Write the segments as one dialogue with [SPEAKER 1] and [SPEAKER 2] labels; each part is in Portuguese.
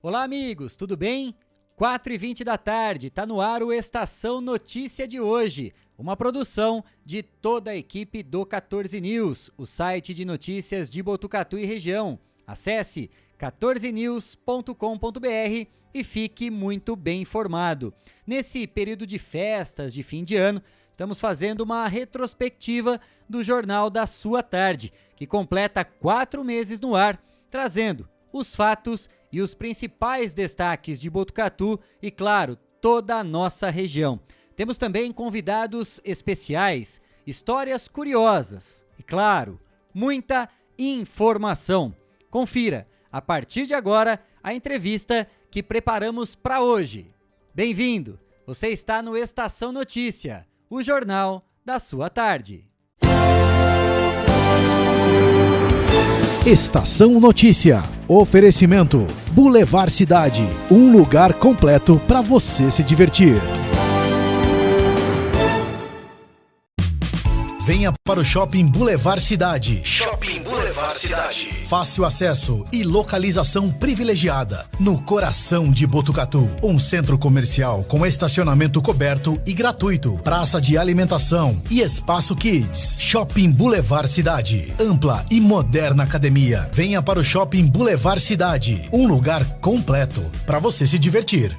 [SPEAKER 1] Olá, amigos, tudo bem? 4h20 da tarde, tá no ar o Estação Notícia de hoje, uma produção de toda a equipe do 14 News, o site de notícias de Botucatu e região. Acesse 14news.com.br e fique muito bem informado. Nesse período de festas de fim de ano, estamos fazendo uma retrospectiva do Jornal da Sua Tarde, que completa 4 meses no ar, trazendo os fatos e os principais destaques de Botucatu e, claro, toda a nossa região. Temos também convidados especiais, histórias curiosas e, claro, muita informação. Confira, a partir de agora, a entrevista que preparamos para hoje. Bem-vindo! Você está no Estação Notícia, o jornal da sua tarde.
[SPEAKER 2] Estação Notícia. Oferecimento Boulevard Cidade, um lugar completo para você se divertir. Venha para o Shopping Boulevard Cidade.
[SPEAKER 3] Shopping Boulevard Cidade.
[SPEAKER 2] Fácil acesso e localização privilegiada. No coração de Botucatu. Um centro comercial com estacionamento coberto e gratuito. Praça de alimentação e espaço kids. Shopping Boulevard Cidade. Ampla e moderna academia. Venha para o Shopping Boulevard Cidade. Um lugar completo para você se divertir.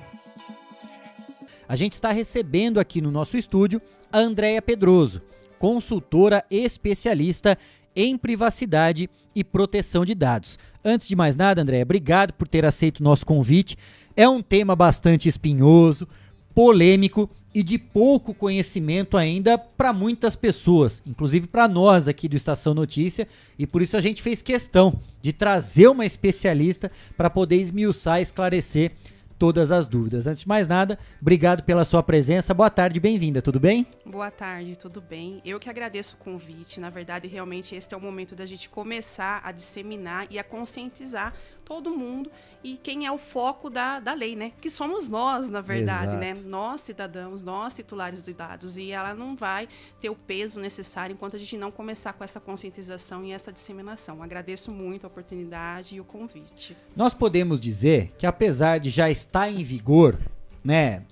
[SPEAKER 1] A gente está recebendo aqui no nosso estúdio a Andréia Pedroso, consultora especialista em privacidade e proteção de dados. Antes de mais nada, Andréia, obrigado por ter aceito o nosso convite. É um tema bastante espinhoso, polêmico e de pouco conhecimento ainda para muitas pessoas, inclusive para nós aqui do Estação Notícia, e por isso a gente fez questão de trazer uma especialista para poder esmiuçar e esclarecer todas as dúvidas. Antes de mais nada, obrigado pela sua presença. Boa tarde, bem-vinda, tudo bem?
[SPEAKER 4] Boa tarde, tudo bem? Eu que agradeço o convite. Na verdade, realmente, este é o momento da gente começar a disseminar e a conscientizar todo mundo e quem é o foco da lei, né? Que somos nós, na verdade, né? Nós, cidadãos, nós, titulares de dados. E ela não vai ter o peso necessário enquanto a gente não começar com essa conscientização e essa disseminação. Agradeço muito a oportunidade e o convite.
[SPEAKER 1] Nós podemos dizer que, apesar de já estar em vigor, né,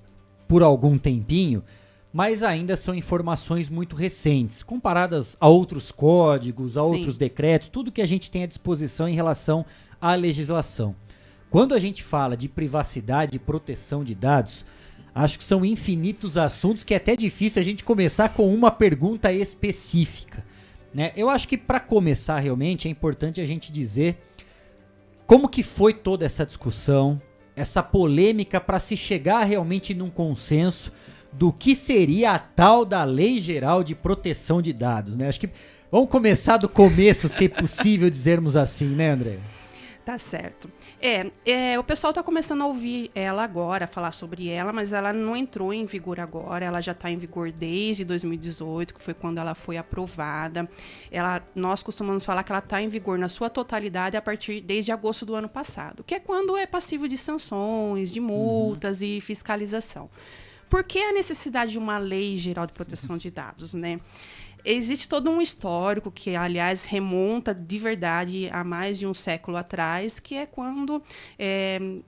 [SPEAKER 1] por algum tempinho, mas ainda são informações muito recentes, comparadas a outros códigos, a outros decretos, tudo que a gente tem à disposição em relação à legislação. Quando a gente fala de privacidade e proteção de dados, acho que são infinitos assuntos que é até difícil a gente começar com uma pergunta específica, né? Eu acho que para começar realmente é importante a gente dizer como que foi toda essa discussão, essa polêmica para se chegar realmente num consenso do que seria a tal da Lei Geral de Proteção de Dados, né? Acho que vamos começar do começo, se possível dizermos assim, né, André?
[SPEAKER 4] Tá certo. O pessoal tá começando a ouvir ela agora, falar sobre ela, mas ela não entrou em vigor agora, ela já está em vigor desde 2018, que foi quando ela foi aprovada. Nós costumamos falar que ela está em vigor na sua totalidade desde agosto do ano passado, que é quando é passível de sanções, de multas e fiscalização. Por que a necessidade de uma lei geral de proteção de dados, né? Existe todo um histórico que, aliás, remonta de verdade a mais de um século atrás, que é quando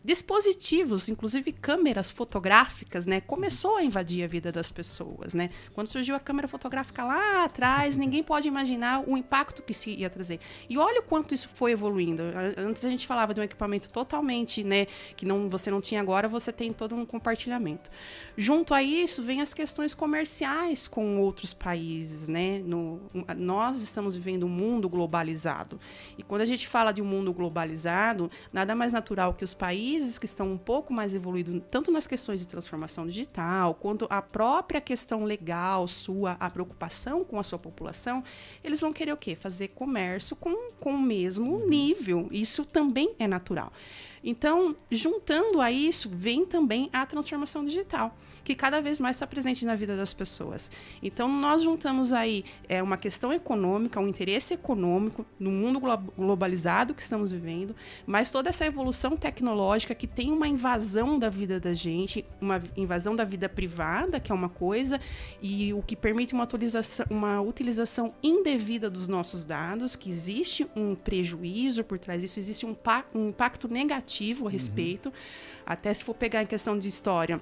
[SPEAKER 4] dispositivos, inclusive câmeras fotográficas, né, começou a invadir a vida das pessoas, né? Quando surgiu a câmera fotográfica lá atrás, ninguém pode imaginar o impacto que se ia trazer. E olha o quanto isso foi evoluindo. Antes a gente falava de um equipamento totalmente, né, que você não tinha agora, você tem todo um compartilhamento. Junto a isso, vem as questões comerciais com outros países, né? Nós estamos vivendo um mundo globalizado. E quando a gente fala de um mundo globalizado, nada mais natural que os países que estão um pouco mais evoluídos, tanto nas questões de transformação digital, quanto a própria questão legal a preocupação com a sua população, eles vão querer o quê? Fazer comércio com o mesmo nível. Isso também é natural. Então, juntando a isso, vem também a transformação digital, que cada vez mais está presente na vida das pessoas. Então, nós juntamos aí uma questão econômica, um interesse econômico no mundo globalizado que estamos vivendo, mas toda essa evolução tecnológica que tem uma invasão da vida da gente, uma invasão da vida privada, que é uma coisa, e o que permite uma utilização indevida dos nossos dados, que existe um prejuízo por trás disso, existe um impacto negativo proativo a respeito. Até se for pegar em questão de história,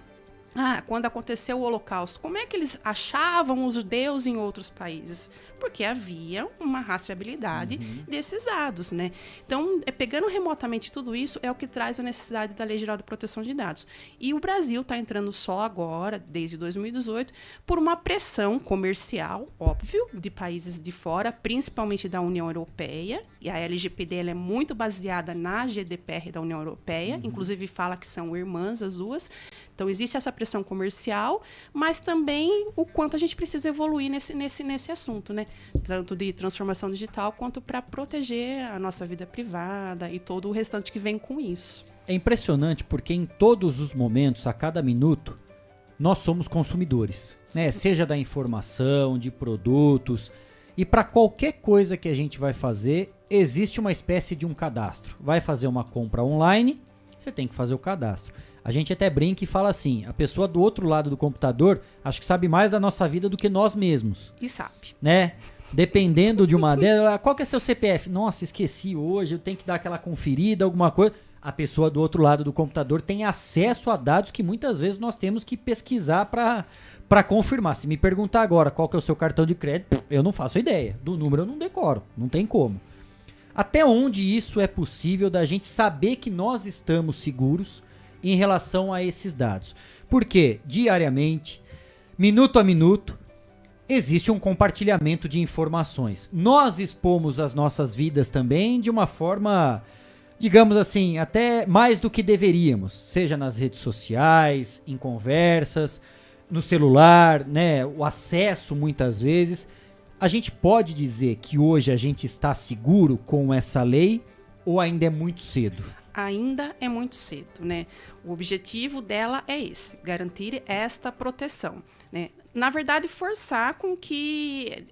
[SPEAKER 4] quando aconteceu o Holocausto, como é que eles achavam os judeus em outros países? Porque havia uma rastreabilidade desses dados, né? Então, pegando remotamente tudo isso, é o que traz a necessidade da Lei Geral de Proteção de Dados. E o Brasil está entrando só agora, desde 2018, por uma pressão comercial, óbvio, de países de fora, principalmente da União Europeia. E a LGPD ela é muito baseada na GDPR da União Europeia, inclusive fala que são irmãs as duas. Então, existe essa pressão comercial, mas também o quanto a gente precisa evoluir nesse assunto, né? Tanto de transformação digital, quanto para proteger a nossa vida privada e todo o restante que vem com isso.
[SPEAKER 1] É impressionante porque em todos os momentos, a cada minuto, nós somos consumidores, né? Seja da informação, de produtos, e para qualquer coisa que a gente vai fazer, existe uma espécie de um cadastro. Vai fazer uma compra online, você tem que fazer o cadastro. A gente até brinca e fala assim, a pessoa do outro lado do computador, acho que sabe mais da nossa vida do que nós mesmos.
[SPEAKER 4] E sabe.
[SPEAKER 1] Né? Dependendo de uma delas, qual que é seu CPF? Nossa, esqueci hoje, eu tenho que dar aquela conferida, alguma coisa. A pessoa do outro lado do computador tem acesso a dados que muitas vezes nós temos que pesquisar para confirmar. Se me perguntar agora qual que é o seu cartão de crédito, eu não faço ideia. Do número eu não decoro, não tem como. Até onde isso é possível da gente saber que nós estamos seguros em relação a esses dados? Porque diariamente, minuto a minuto, existe um compartilhamento de informações. Nós expomos as nossas vidas também de uma forma, digamos assim, até mais do que deveríamos, seja nas redes sociais, em conversas, no celular, né, o acesso muitas vezes. A gente pode dizer que hoje a gente está seguro com essa lei ou ainda é muito cedo?
[SPEAKER 4] Ainda é muito cedo, né? O objetivo dela é esse, garantir esta proteção, né? Na verdade, forçar com que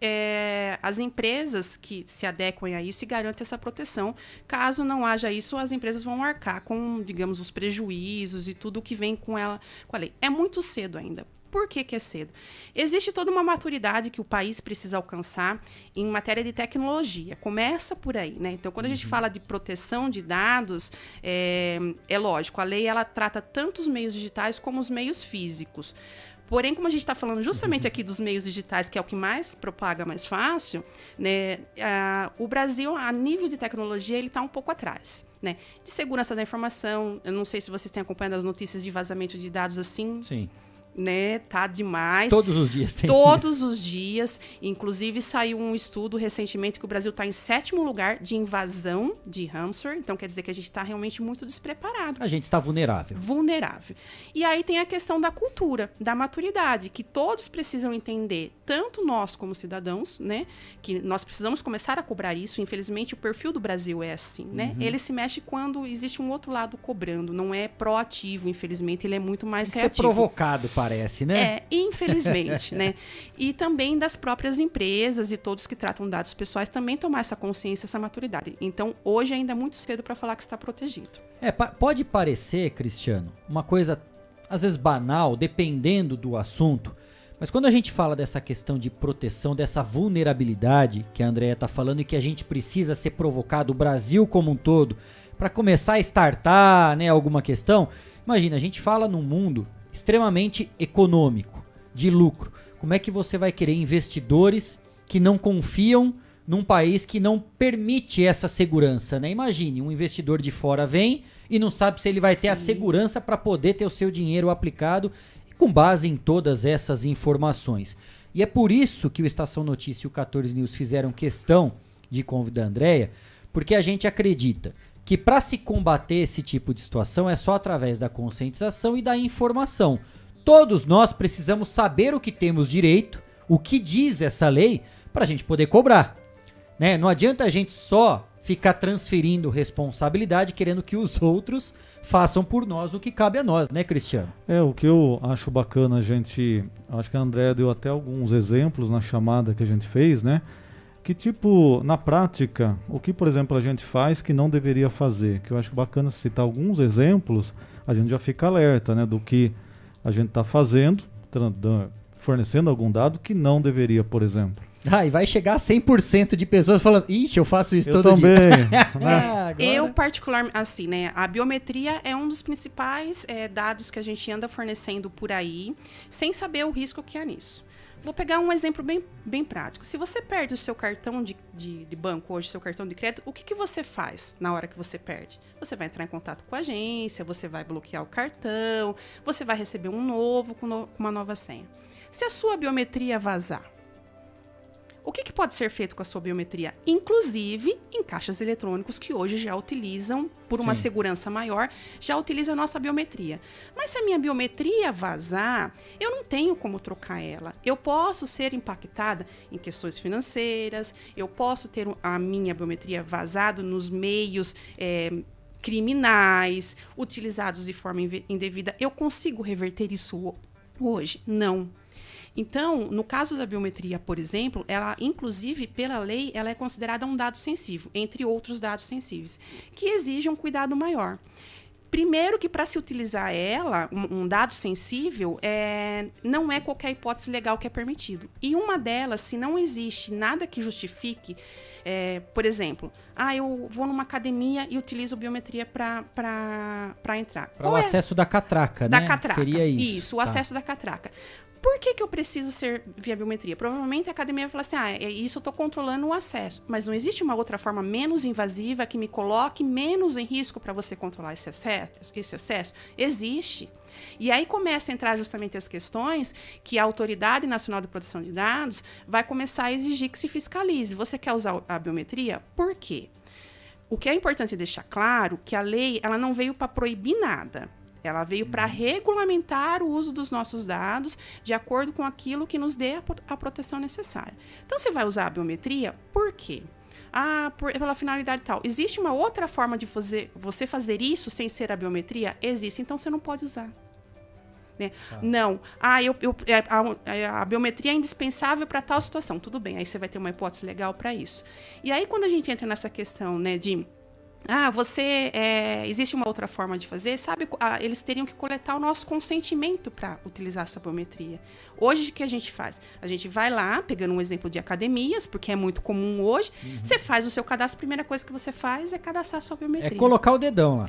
[SPEAKER 4] as empresas que se adequem a isso e garantam essa proteção. Caso não haja isso, as empresas vão arcar com, digamos, os prejuízos e tudo que vem com ela, com a lei. É muito cedo ainda. Por que é cedo? Existe toda uma maturidade que o país precisa alcançar em matéria de tecnologia. Começa por aí, né? Então, quando a gente fala de proteção de dados, é lógico, a lei ela trata tanto os meios digitais como os meios físicos. Porém, como a gente está falando justamente aqui dos meios digitais, que é o que mais propaga mais fácil, né, o Brasil, a nível de tecnologia, ele está um pouco atrás, né? De segurança da informação, eu não sei se vocês têm acompanhado as notícias de vazamento de dados assim.
[SPEAKER 1] Sim.
[SPEAKER 4] Né, tá demais.
[SPEAKER 1] Todos os dias tem.
[SPEAKER 4] Todos os dias. Inclusive, saiu um estudo recentemente que o Brasil está em 7º lugar de invasão de ransomware. Então, quer dizer que a gente está realmente muito despreparado.
[SPEAKER 1] A gente está vulnerável.
[SPEAKER 4] Vulnerável. E aí tem a questão da cultura, da maturidade, que todos precisam entender, tanto nós como cidadãos, né, que nós precisamos começar a cobrar isso. Infelizmente, o perfil do Brasil é assim, né? Ele se mexe quando existe um outro lado cobrando. Não é proativo, infelizmente, ele é muito mais reativo.
[SPEAKER 1] Ser provocado, parece, né?
[SPEAKER 4] Infelizmente, né? E também das próprias empresas e todos que tratam dados pessoais também tomar essa consciência, essa maturidade. Então, hoje ainda é muito cedo para falar que está protegido.
[SPEAKER 1] Pode parecer, Cristiano, uma coisa às vezes banal, dependendo do assunto, mas quando a gente fala dessa questão de proteção, dessa vulnerabilidade que a Andrea está falando e que a gente precisa ser provocado, o Brasil como um todo, para começar a startar, né, alguma questão, imagina, a gente fala num mundo extremamente econômico, de lucro. Como é que você vai querer investidores que não confiam num país que não permite essa segurança, né? Imagine, um investidor de fora vem e não sabe se ele vai ter a segurança para poder ter o seu dinheiro aplicado com base em todas essas informações. E é por isso que o Estação Notícia e o 14 News fizeram questão de convidar a Andrea, porque a gente acredita que para se combater esse tipo de situação é só através da conscientização e da informação. Todos nós precisamos saber o que temos direito, o que diz essa lei, para a gente poder cobrar, né? Não adianta a gente só ficar transferindo responsabilidade, querendo que os outros façam por nós o que cabe a nós, né, Cristiano?
[SPEAKER 5] O que eu acho bacana, acho que a Andrea deu até alguns exemplos na chamada que a gente fez, né? Que tipo, na prática, o que, por exemplo, a gente faz que não deveria fazer? Que eu acho bacana citar alguns exemplos, a gente já fica alerta, né, do que a gente está fazendo, fornecendo algum dado que não deveria, por exemplo.
[SPEAKER 1] E vai chegar a 100% de pessoas falando, ixi, eu faço isso todo dia.
[SPEAKER 5] Né?
[SPEAKER 4] Eu, particularmente, assim, né? A biometria é um dos principais dados que a gente anda fornecendo por aí, sem saber o risco que há nisso. Vou pegar um exemplo bem prático. Se você perde o seu cartão de banco hoje, seu cartão de crédito, o que você faz na hora que você perde? Você vai entrar em contato com a agência, você vai bloquear o cartão, você vai receber um novo com uma nova senha. Se a sua biometria vazar, o que pode ser feito com a sua biometria? Inclusive em caixas eletrônicos que hoje já utilizam, por uma segurança maior, já utilizam a nossa biometria. Mas se a minha biometria vazar, eu não tenho como trocar ela. Eu posso ser impactada em questões financeiras, eu posso ter a minha biometria vazada nos meios criminais, utilizados de forma indevida. Eu consigo reverter isso hoje? Não. Então, no caso da biometria, por exemplo, ela, inclusive, pela lei, ela é considerada um dado sensível, entre outros dados sensíveis, que exigem um cuidado maior. Primeiro que para se utilizar ela, um dado sensível, não é qualquer hipótese legal que é permitido. E uma delas, se não existe nada que justifique, por exemplo, eu vou numa academia e utilizo biometria para entrar.
[SPEAKER 1] Para o acesso da catraca, né?
[SPEAKER 4] Da catraca.
[SPEAKER 1] Seria isso.
[SPEAKER 4] Isso, o acesso da catraca. Por que eu preciso ser via biometria? Provavelmente a academia vai falar assim, isso eu estou controlando o acesso. Mas não existe uma outra forma menos invasiva que me coloque menos em risco para você controlar esse acesso? Existe. E aí começa a entrar justamente as questões que a Autoridade Nacional de Proteção de Dados vai começar a exigir que se fiscalize. Você quer usar a biometria? Por quê? O que é importante deixar claro que a lei ela não veio para proibir nada. Ela veio para regulamentar o uso dos nossos dados de acordo com aquilo que nos dê a proteção necessária. Então, você vai usar a biometria, por quê? Pela finalidade tal. Existe uma outra forma de você fazer isso sem ser a biometria? Existe, então você não pode usar. Né? Não. A biometria é indispensável para tal situação. Tudo bem, aí você vai ter uma hipótese legal para isso. E aí, quando a gente entra nessa questão, né, de existe uma outra forma de fazer, sabe? Eles teriam que coletar o nosso consentimento para utilizar essa biometria. Hoje, o que a gente faz? A gente vai lá, pegando um exemplo de academias, porque é muito comum hoje, você faz o seu cadastro, a primeira coisa que você faz é cadastrar a sua biometria.
[SPEAKER 1] É colocar o dedão lá.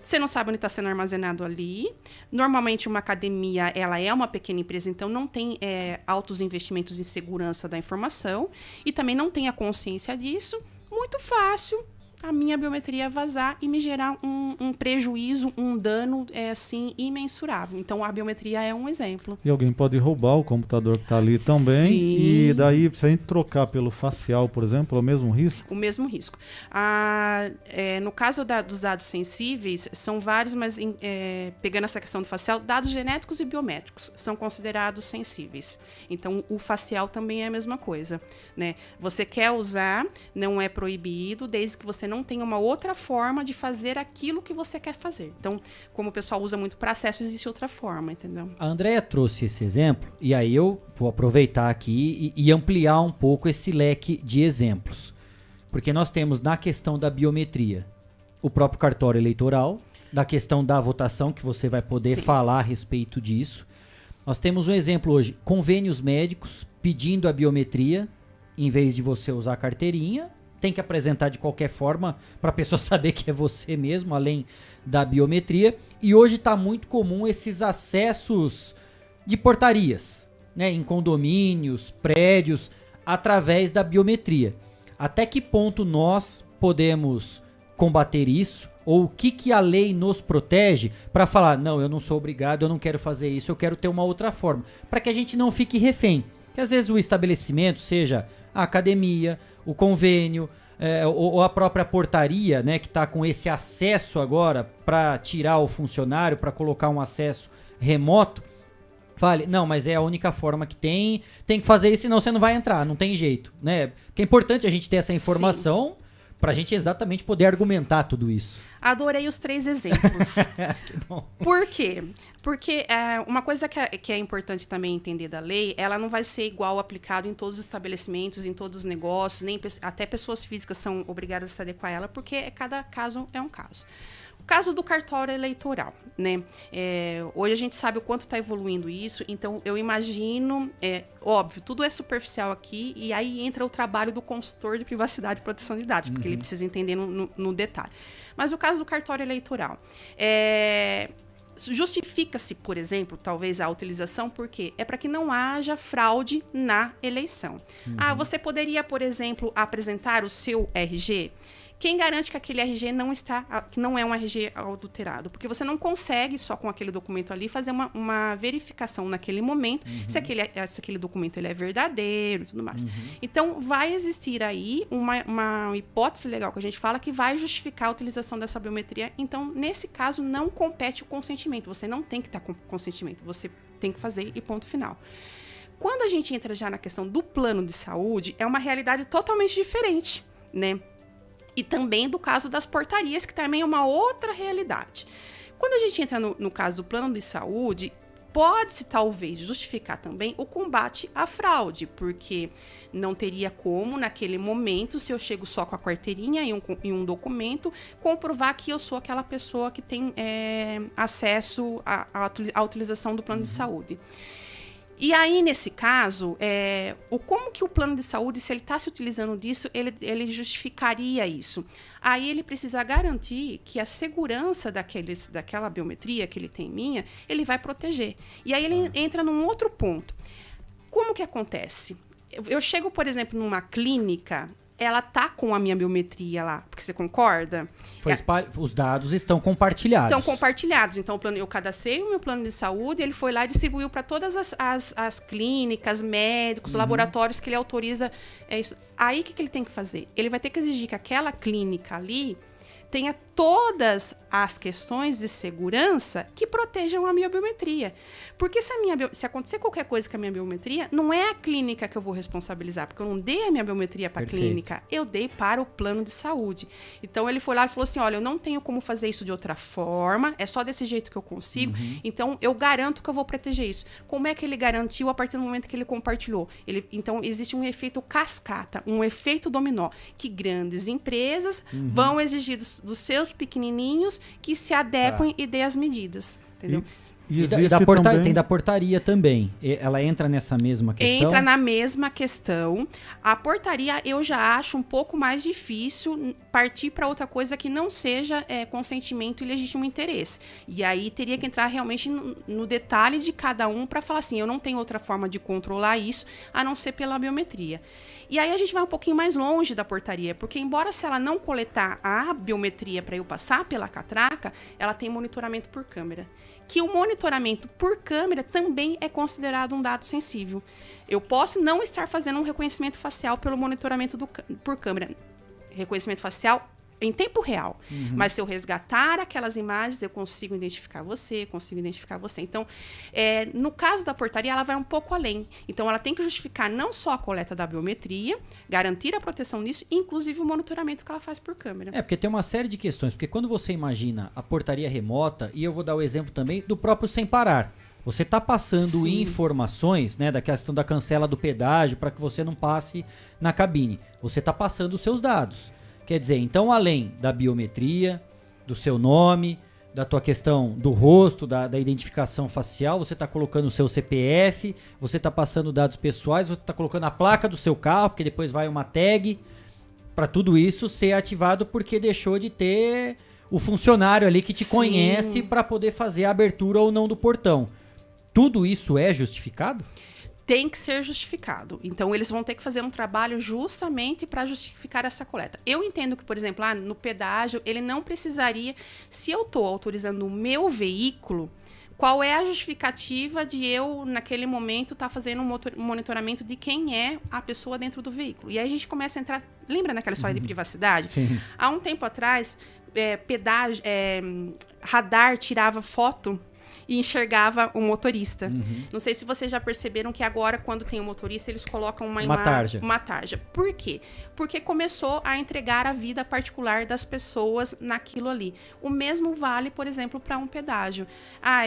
[SPEAKER 4] Você não sabe onde está sendo armazenado ali. Normalmente, uma academia, ela é uma pequena empresa, então não tem altos investimentos em segurança da informação e também não tem a consciência disso. Muito fácil a minha biometria vazar e me gerar um prejuízo, um dano, assim, imensurável. Então, a biometria é um exemplo.
[SPEAKER 5] E alguém pode roubar o computador que está ali também.
[SPEAKER 4] Sim.
[SPEAKER 5] E daí, se a gente trocar pelo facial, por exemplo, é o mesmo risco?
[SPEAKER 4] O mesmo risco. No caso dos dados sensíveis, são vários, mas pegando essa questão do facial, dados genéticos e biométricos são considerados sensíveis. Então, o facial também é a mesma coisa, né? Você quer usar, não é proibido, desde que você não tenha uma outra forma de fazer aquilo que você quer fazer. Então, como o pessoal usa muito para acesso, existe outra forma, entendeu?
[SPEAKER 1] A Andréia trouxe esse exemplo, e aí eu vou aproveitar aqui e ampliar um pouco esse leque de exemplos. Porque nós temos na questão da biometria o próprio cartório eleitoral, da questão da votação, que você vai poder falar a respeito disso. Nós temos um exemplo hoje, convênios médicos pedindo a biometria, em vez de você usar a carteirinha, tem que apresentar de qualquer forma para a pessoa saber que é você mesmo, além da biometria. E hoje está muito comum esses acessos de portarias, né, em condomínios, prédios, através da biometria. Até que ponto nós podemos combater isso? Ou o que a lei nos protege para falar, não, eu não sou obrigado, eu não quero fazer isso, eu quero ter uma outra forma. Para que a gente não fique refém. Que às vezes o estabelecimento, seja a academia, o convênio, ou a própria portaria, né, que está com esse acesso agora para tirar o funcionário, para colocar um acesso remoto, fale, não, mas é a única forma que tem que fazer isso, senão você não vai entrar, não tem jeito, né? Porque é importante a gente ter essa informação para a gente exatamente poder argumentar tudo isso.
[SPEAKER 4] Adorei os 3 exemplos.
[SPEAKER 1] Que bom.
[SPEAKER 4] Por quê? Porque uma coisa que é importante também entender da lei, ela não vai ser igual aplicado em todos os estabelecimentos, em todos os negócios, nem até pessoas físicas são obrigadas a se adequar a ela, porque cada caso é um caso. O caso do cartório eleitoral, né? Hoje a gente sabe o quanto está evoluindo isso, então eu imagino, óbvio, tudo é superficial aqui, e aí entra o trabalho do consultor de privacidade e proteção de dados, porque ele precisa entender no detalhe. Mas o caso do cartório eleitoral, justifica-se, por exemplo, talvez a utilização, porque é para que não haja fraude na eleição. Você poderia, por exemplo, apresentar o seu RG? Quem garante que aquele RG que não é um RG adulterado? Porque você não consegue, só com aquele documento ali, fazer uma verificação naquele momento se aquele documento ele é verdadeiro e tudo mais. Então, vai existir aí uma hipótese legal que a gente fala que vai justificar a utilização dessa biometria. Então, nesse caso, não compete o consentimento. Você não tem que estar com consentimento. Você tem que fazer e ponto final. Quando a gente entra já na questão do plano de saúde, é uma realidade totalmente diferente, né? E também do caso das portarias, que também é uma outra realidade. Quando a gente entra no caso do plano de saúde, pode-se talvez justificar também o combate à fraude, porque não teria como, naquele momento, se eu chego só com a carteirinha e um documento, comprovar que eu sou aquela pessoa que tem acesso à utilização do plano de saúde. E aí, nesse caso, como que o plano de saúde, se ele está se utilizando disso, ele justificaria isso? Aí ele precisa garantir que a segurança daquela biometria que ele tem minha, ele vai proteger. E aí ele entra num outro ponto. Como que acontece? Eu chego, por exemplo, numa clínica, ela tá com a minha biometria lá, porque você concorda?
[SPEAKER 1] Os dados estão compartilhados.
[SPEAKER 4] Estão compartilhados. Então, eu cadastrei o meu plano de saúde, ele foi lá e distribuiu para todas as clínicas, médicos, laboratórios que ele autoriza. Isso. Aí, o que ele tem que fazer? Ele vai ter que exigir que aquela clínica ali tenha todas as questões de segurança que protejam a minha biometria. Porque se acontecer qualquer coisa com a minha biometria, não é a clínica que eu vou responsabilizar, porque eu não dei a minha biometria para a clínica, eu dei para o plano de saúde. Então, ele foi lá e falou assim, olha, eu não tenho como fazer isso de outra forma, é só desse jeito que eu consigo, então eu garanto que eu vou proteger isso. Como é que ele garantiu a partir do momento que ele compartilhou? Então, existe um efeito cascata, um efeito dominó, que grandes empresas vão exigir dos seus pequenininhos que se adequem e dê as medidas, entendeu?
[SPEAKER 1] Tem da portaria também. Ela entra nessa mesma questão?
[SPEAKER 4] Entra na mesma questão. A portaria eu já acho um pouco mais difícil partir para outra coisa que não seja consentimento e legítimo interesse. E aí teria que entrar realmente no detalhe de cada um para falar assim, eu não tenho outra forma de controlar isso a não ser pela biometria. E aí a gente vai um pouquinho mais longe da portaria, porque embora se ela não coletar a biometria para eu passar pela catraca, ela tem monitoramento por câmera. Que o monitoramento por câmera também é considerado um dado sensível. Eu posso não estar fazendo um reconhecimento facial pelo monitoramento por câmera. Reconhecimento facial em tempo real. Mas se eu resgatar aquelas imagens, eu consigo identificar você. Então, no caso da portaria, ela vai um pouco além. Então, ela tem que justificar não só a coleta da biometria, garantir a proteção disso, inclusive o monitoramento que ela faz por câmera.
[SPEAKER 1] Porque tem uma série de questões. Porque quando você imagina a portaria remota, e eu vou dar o exemplo também do próprio Sem Parar. Você está passando informações, né, da questão da cancela do pedágio para que você não passe na cabine. Você está passando os seus dados. Quer dizer, então, além da biometria, do seu nome, da tua questão do rosto, da identificação facial, você está colocando o seu CPF, você está passando dados pessoais, você está colocando a placa do seu carro, porque depois vai uma tag, para tudo isso ser ativado porque deixou de ter o funcionário ali que te conhece para poder fazer a abertura ou não do portão. Tudo isso é justificado?
[SPEAKER 4] Tem que ser justificado. Então, eles vão ter que fazer um trabalho justamente para justificar essa coleta. Eu entendo que, por exemplo, no pedágio, ele não precisaria... Se eu estou autorizando o meu veículo, qual é a justificativa de eu, naquele momento, estar fazendo um monitoramento de quem é a pessoa dentro do veículo? E aí a gente começa a entrar... Lembra naquela história de privacidade?
[SPEAKER 1] Sim.
[SPEAKER 4] Há um tempo atrás, radar tirava foto e enxergava o motorista. Não sei se vocês já perceberam que agora, quando tem o motorista, eles colocam uma tarja. Uma tarja. Por quê? Porque começou a entregar a vida particular das pessoas naquilo ali. O mesmo vale, por exemplo, para um pedágio.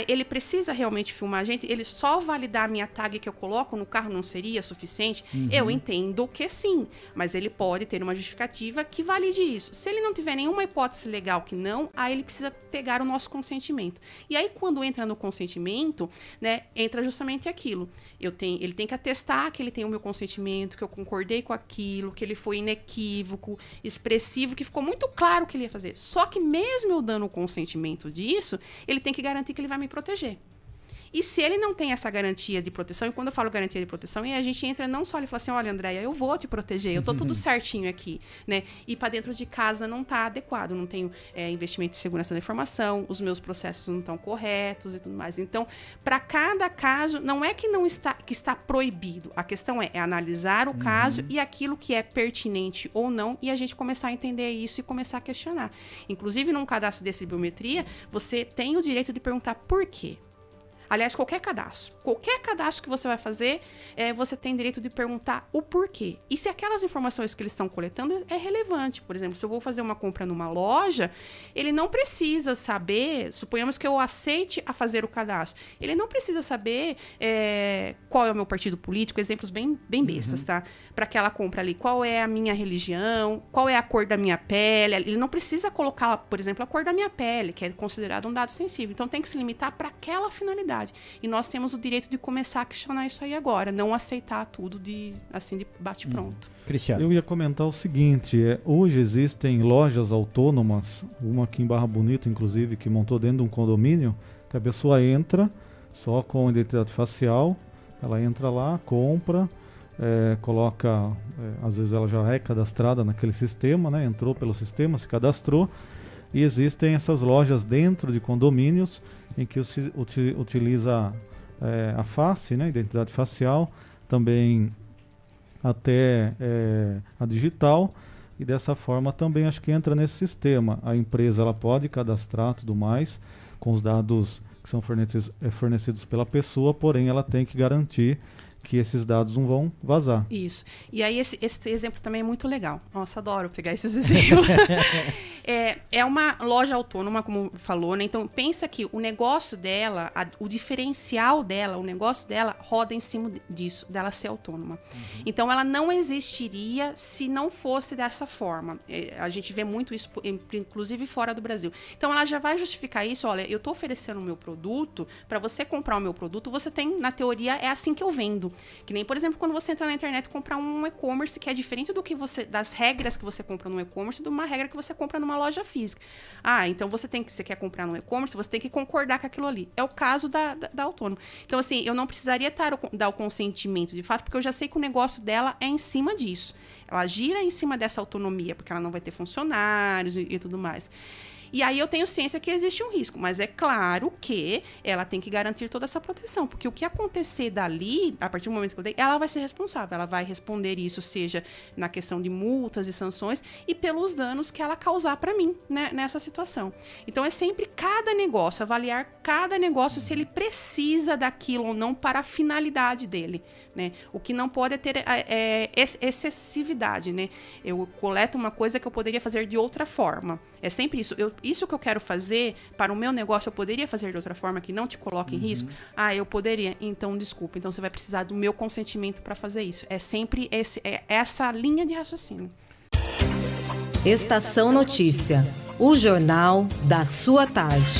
[SPEAKER 4] Ele precisa realmente filmar a gente? Ele só validar a minha tag que eu coloco no carro não seria suficiente? Eu entendo que sim, mas ele pode ter uma justificativa que valide isso. Se ele não tiver nenhuma hipótese legal que não, aí ele precisa pegar o nosso consentimento. E aí, quando entra no consentimento, né, entra justamente aquilo. Ele tem que atestar que ele tem o meu consentimento, que eu concordei com aquilo, que ele foi inequívoco, expressivo, que ficou muito claro o que ele ia fazer. Só que mesmo eu dando o consentimento disso, ele tem que garantir que ele vai me proteger. E se ele não tem essa garantia de proteção, e quando eu falo garantia de proteção, a gente entra não só e fala assim, olha, Andréia, eu vou te proteger, eu tô tudo certinho aqui, né? E para dentro de casa não tá adequado, não tenho investimento de segurança da informação, os meus processos não estão corretos e tudo mais. Então, para cada caso, não é que está proibido, a questão é analisar o caso e aquilo que é pertinente ou não, e a gente começar a entender isso e começar a questionar. Inclusive, num cadastro desse de biometria, você tem o direito de perguntar por quê. Aliás, qualquer cadastro que você vai fazer, você tem direito de perguntar o porquê. E se aquelas informações que eles estão coletando é relevante. Por exemplo, se eu vou fazer uma compra numa loja, ele não precisa saber, suponhamos que eu aceite a fazer o cadastro, ele não precisa saber qual é o meu partido político, exemplos bem bestas, tá? Para aquela compra ali, qual é a minha religião, qual é a cor da minha pele. Ele não precisa colocar, por exemplo, a cor da minha pele, que é considerado um dado sensível. Então, tem que se limitar para aquela finalidade. E nós temos o direito de começar a questionar isso aí agora, não aceitar tudo de bate-pronto.
[SPEAKER 1] Cristiano.
[SPEAKER 5] Eu ia comentar o seguinte, hoje existem lojas autônomas, uma aqui em Barra Bonita, inclusive, que montou dentro de um condomínio, que a pessoa entra só com identidade facial, ela entra lá, compra, coloca, às vezes ela já é cadastrada naquele sistema, né? Entrou pelo sistema, se cadastrou, e existem essas lojas dentro de condomínios em que se utiliza a face, né, identidade facial, também até a digital, e dessa forma também acho que entra nesse sistema. A empresa ela pode cadastrar tudo mais com os dados que são fornecidos pela pessoa, porém ela tem que garantir que esses dados não vão vazar.
[SPEAKER 4] Isso. E aí esse exemplo também é muito legal. Nossa, adoro pegar esses exemplos. É uma loja autônoma, como falou, né? Então, pensa que o negócio dela, o diferencial dela, o negócio dela roda em cima disso, dela ser autônoma. Então, ela não existiria se não fosse dessa forma. A gente vê muito isso, inclusive fora do Brasil. Então, ela já vai justificar isso. Olha, eu estou oferecendo o meu produto, para você comprar o meu produto, você tem, na teoria, é assim que eu vendo. Que nem, por exemplo, quando você entra na internet e comprar um e-commerce, que é diferente das regras que você compra no e-commerce de uma regra que você compra numa loja física. Então você quer comprar no e-commerce, você tem que concordar com aquilo ali. É o caso da autônoma. Então, assim, eu não precisaria dar o consentimento de fato, porque eu já sei que o negócio dela é em cima disso. Ela gira em cima dessa autonomia, porque ela não vai ter funcionários e tudo mais. E aí eu tenho ciência que existe um risco, mas é claro que ela tem que garantir toda essa proteção, porque o que acontecer dali, a partir do momento que eu dei, ela vai ser responsável, ela vai responder isso, seja na questão de multas e sanções, e pelos danos que ela causar para mim, né, nessa situação. Então é sempre cada negócio, avaliar cada negócio se ele precisa daquilo ou não para a finalidade dele, né? O que não pode ter excessividade, né? Eu coleto uma coisa que eu poderia fazer de outra forma. É sempre isso. Isso que eu quero fazer para o meu negócio, eu poderia fazer de outra forma que não te coloque em risco? Eu poderia. Então, desculpa. Então, você vai precisar do meu consentimento para fazer isso. É sempre essa linha de raciocínio.
[SPEAKER 6] Estação Notícia, o jornal da sua tarde.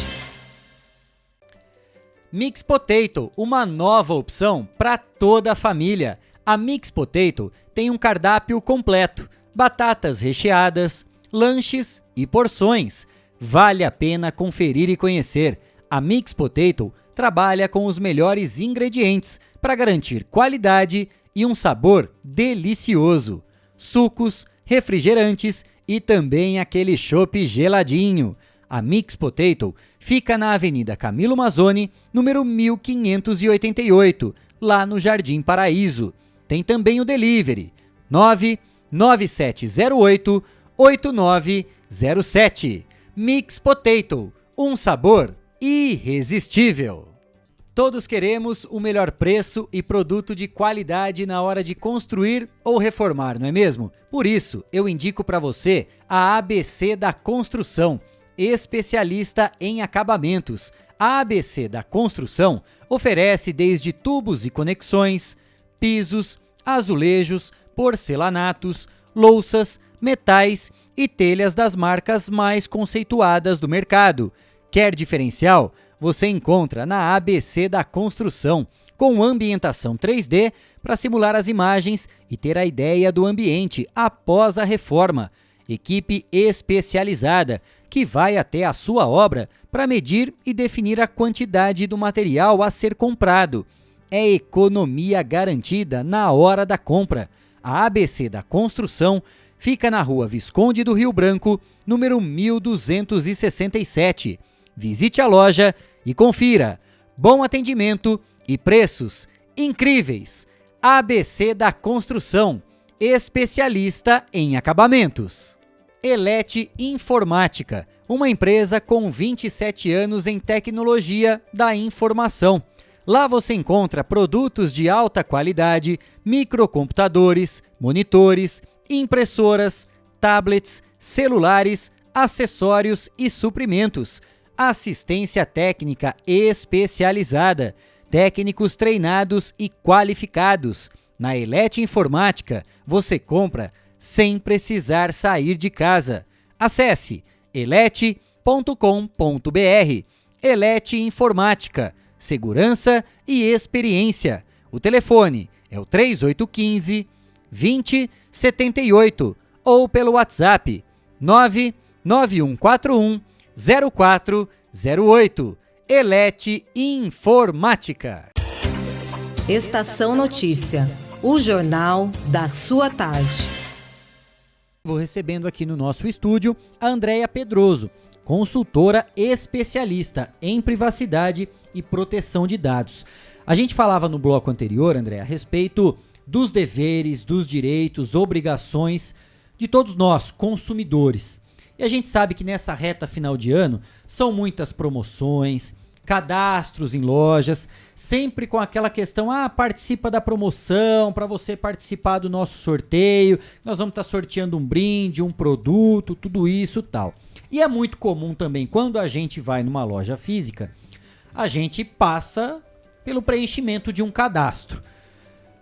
[SPEAKER 1] Mix Potato, uma nova opção para toda a família. A Mix Potato tem um cardápio completo, batatas recheadas, lanches e porções. Vale a pena conferir e conhecer. A Mix Potato trabalha com os melhores ingredientes para garantir qualidade e um sabor delicioso. Sucos, refrigerantes e também aquele chopp geladinho. A Mix Potato fica na Avenida Camilo Mazzoni, número 1588, lá no Jardim Paraíso. Tem também o delivery 99708-8907. Mix Potato, um sabor irresistível. Todos queremos o melhor preço e produto de qualidade na hora de construir ou reformar, não é mesmo? Por isso, eu indico para você a ABC da Construção, especialista em acabamentos. A ABC da Construção oferece desde tubos e conexões, pisos, azulejos, porcelanatos, louças, metais e telhas das marcas mais conceituadas do mercado. Quer diferencial? Você encontra na ABC da Construção, com ambientação 3D para simular as imagens e ter a ideia do ambiente após a reforma. Equipe especializada que vai até a sua obra para medir e definir a quantidade do material a ser comprado. É economia garantida na hora da compra. A ABC da Construção fica na Rua Visconde do Rio Branco, número 1267. Visite a loja e confira. Bom atendimento e preços incríveis. ABC da Construção, especialista em acabamentos. Elete Informática, uma empresa com 27 anos em tecnologia da informação. Lá você encontra produtos de alta qualidade, microcomputadores, monitores, impressoras, tablets, celulares, acessórios e suprimentos. Assistência técnica especializada, técnicos treinados e qualificados. Na Elete Informática, você compra sem precisar sair de casa. Acesse elete.com.br. Elete Informática, segurança e experiência. O telefone é o 3815-2078 ou pelo WhatsApp 99141 0408. Elete Informática.
[SPEAKER 6] Estação Notícia, o jornal da sua tarde.
[SPEAKER 1] Vou recebendo aqui no nosso estúdio a Andréia Pedroso, consultora especialista em privacidade e proteção de dados. A gente falava no bloco anterior, Andréia, a respeito dos deveres, dos direitos, obrigações de todos nós, consumidores. E a gente sabe que nessa reta final de ano são muitas promoções, cadastros em lojas, sempre com aquela questão, participa da promoção para você participar do nosso sorteio, nós vamos estar sorteando um brinde, um produto, tudo isso e tal. E é muito comum também, quando a gente vai numa loja física, a gente passa pelo preenchimento de um cadastro.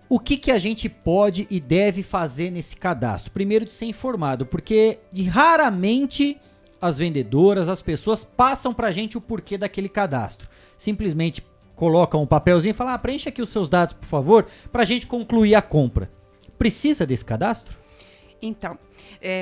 [SPEAKER 1] O que a gente pode e deve fazer nesse cadastro? Primeiro, de ser informado, porque raramente as vendedoras, as pessoas passam pra gente o porquê daquele cadastro. Simplesmente colocam um papelzinho e falam, preencha aqui os seus dados, por favor, pra gente concluir a compra. Precisa desse cadastro?
[SPEAKER 4] Então,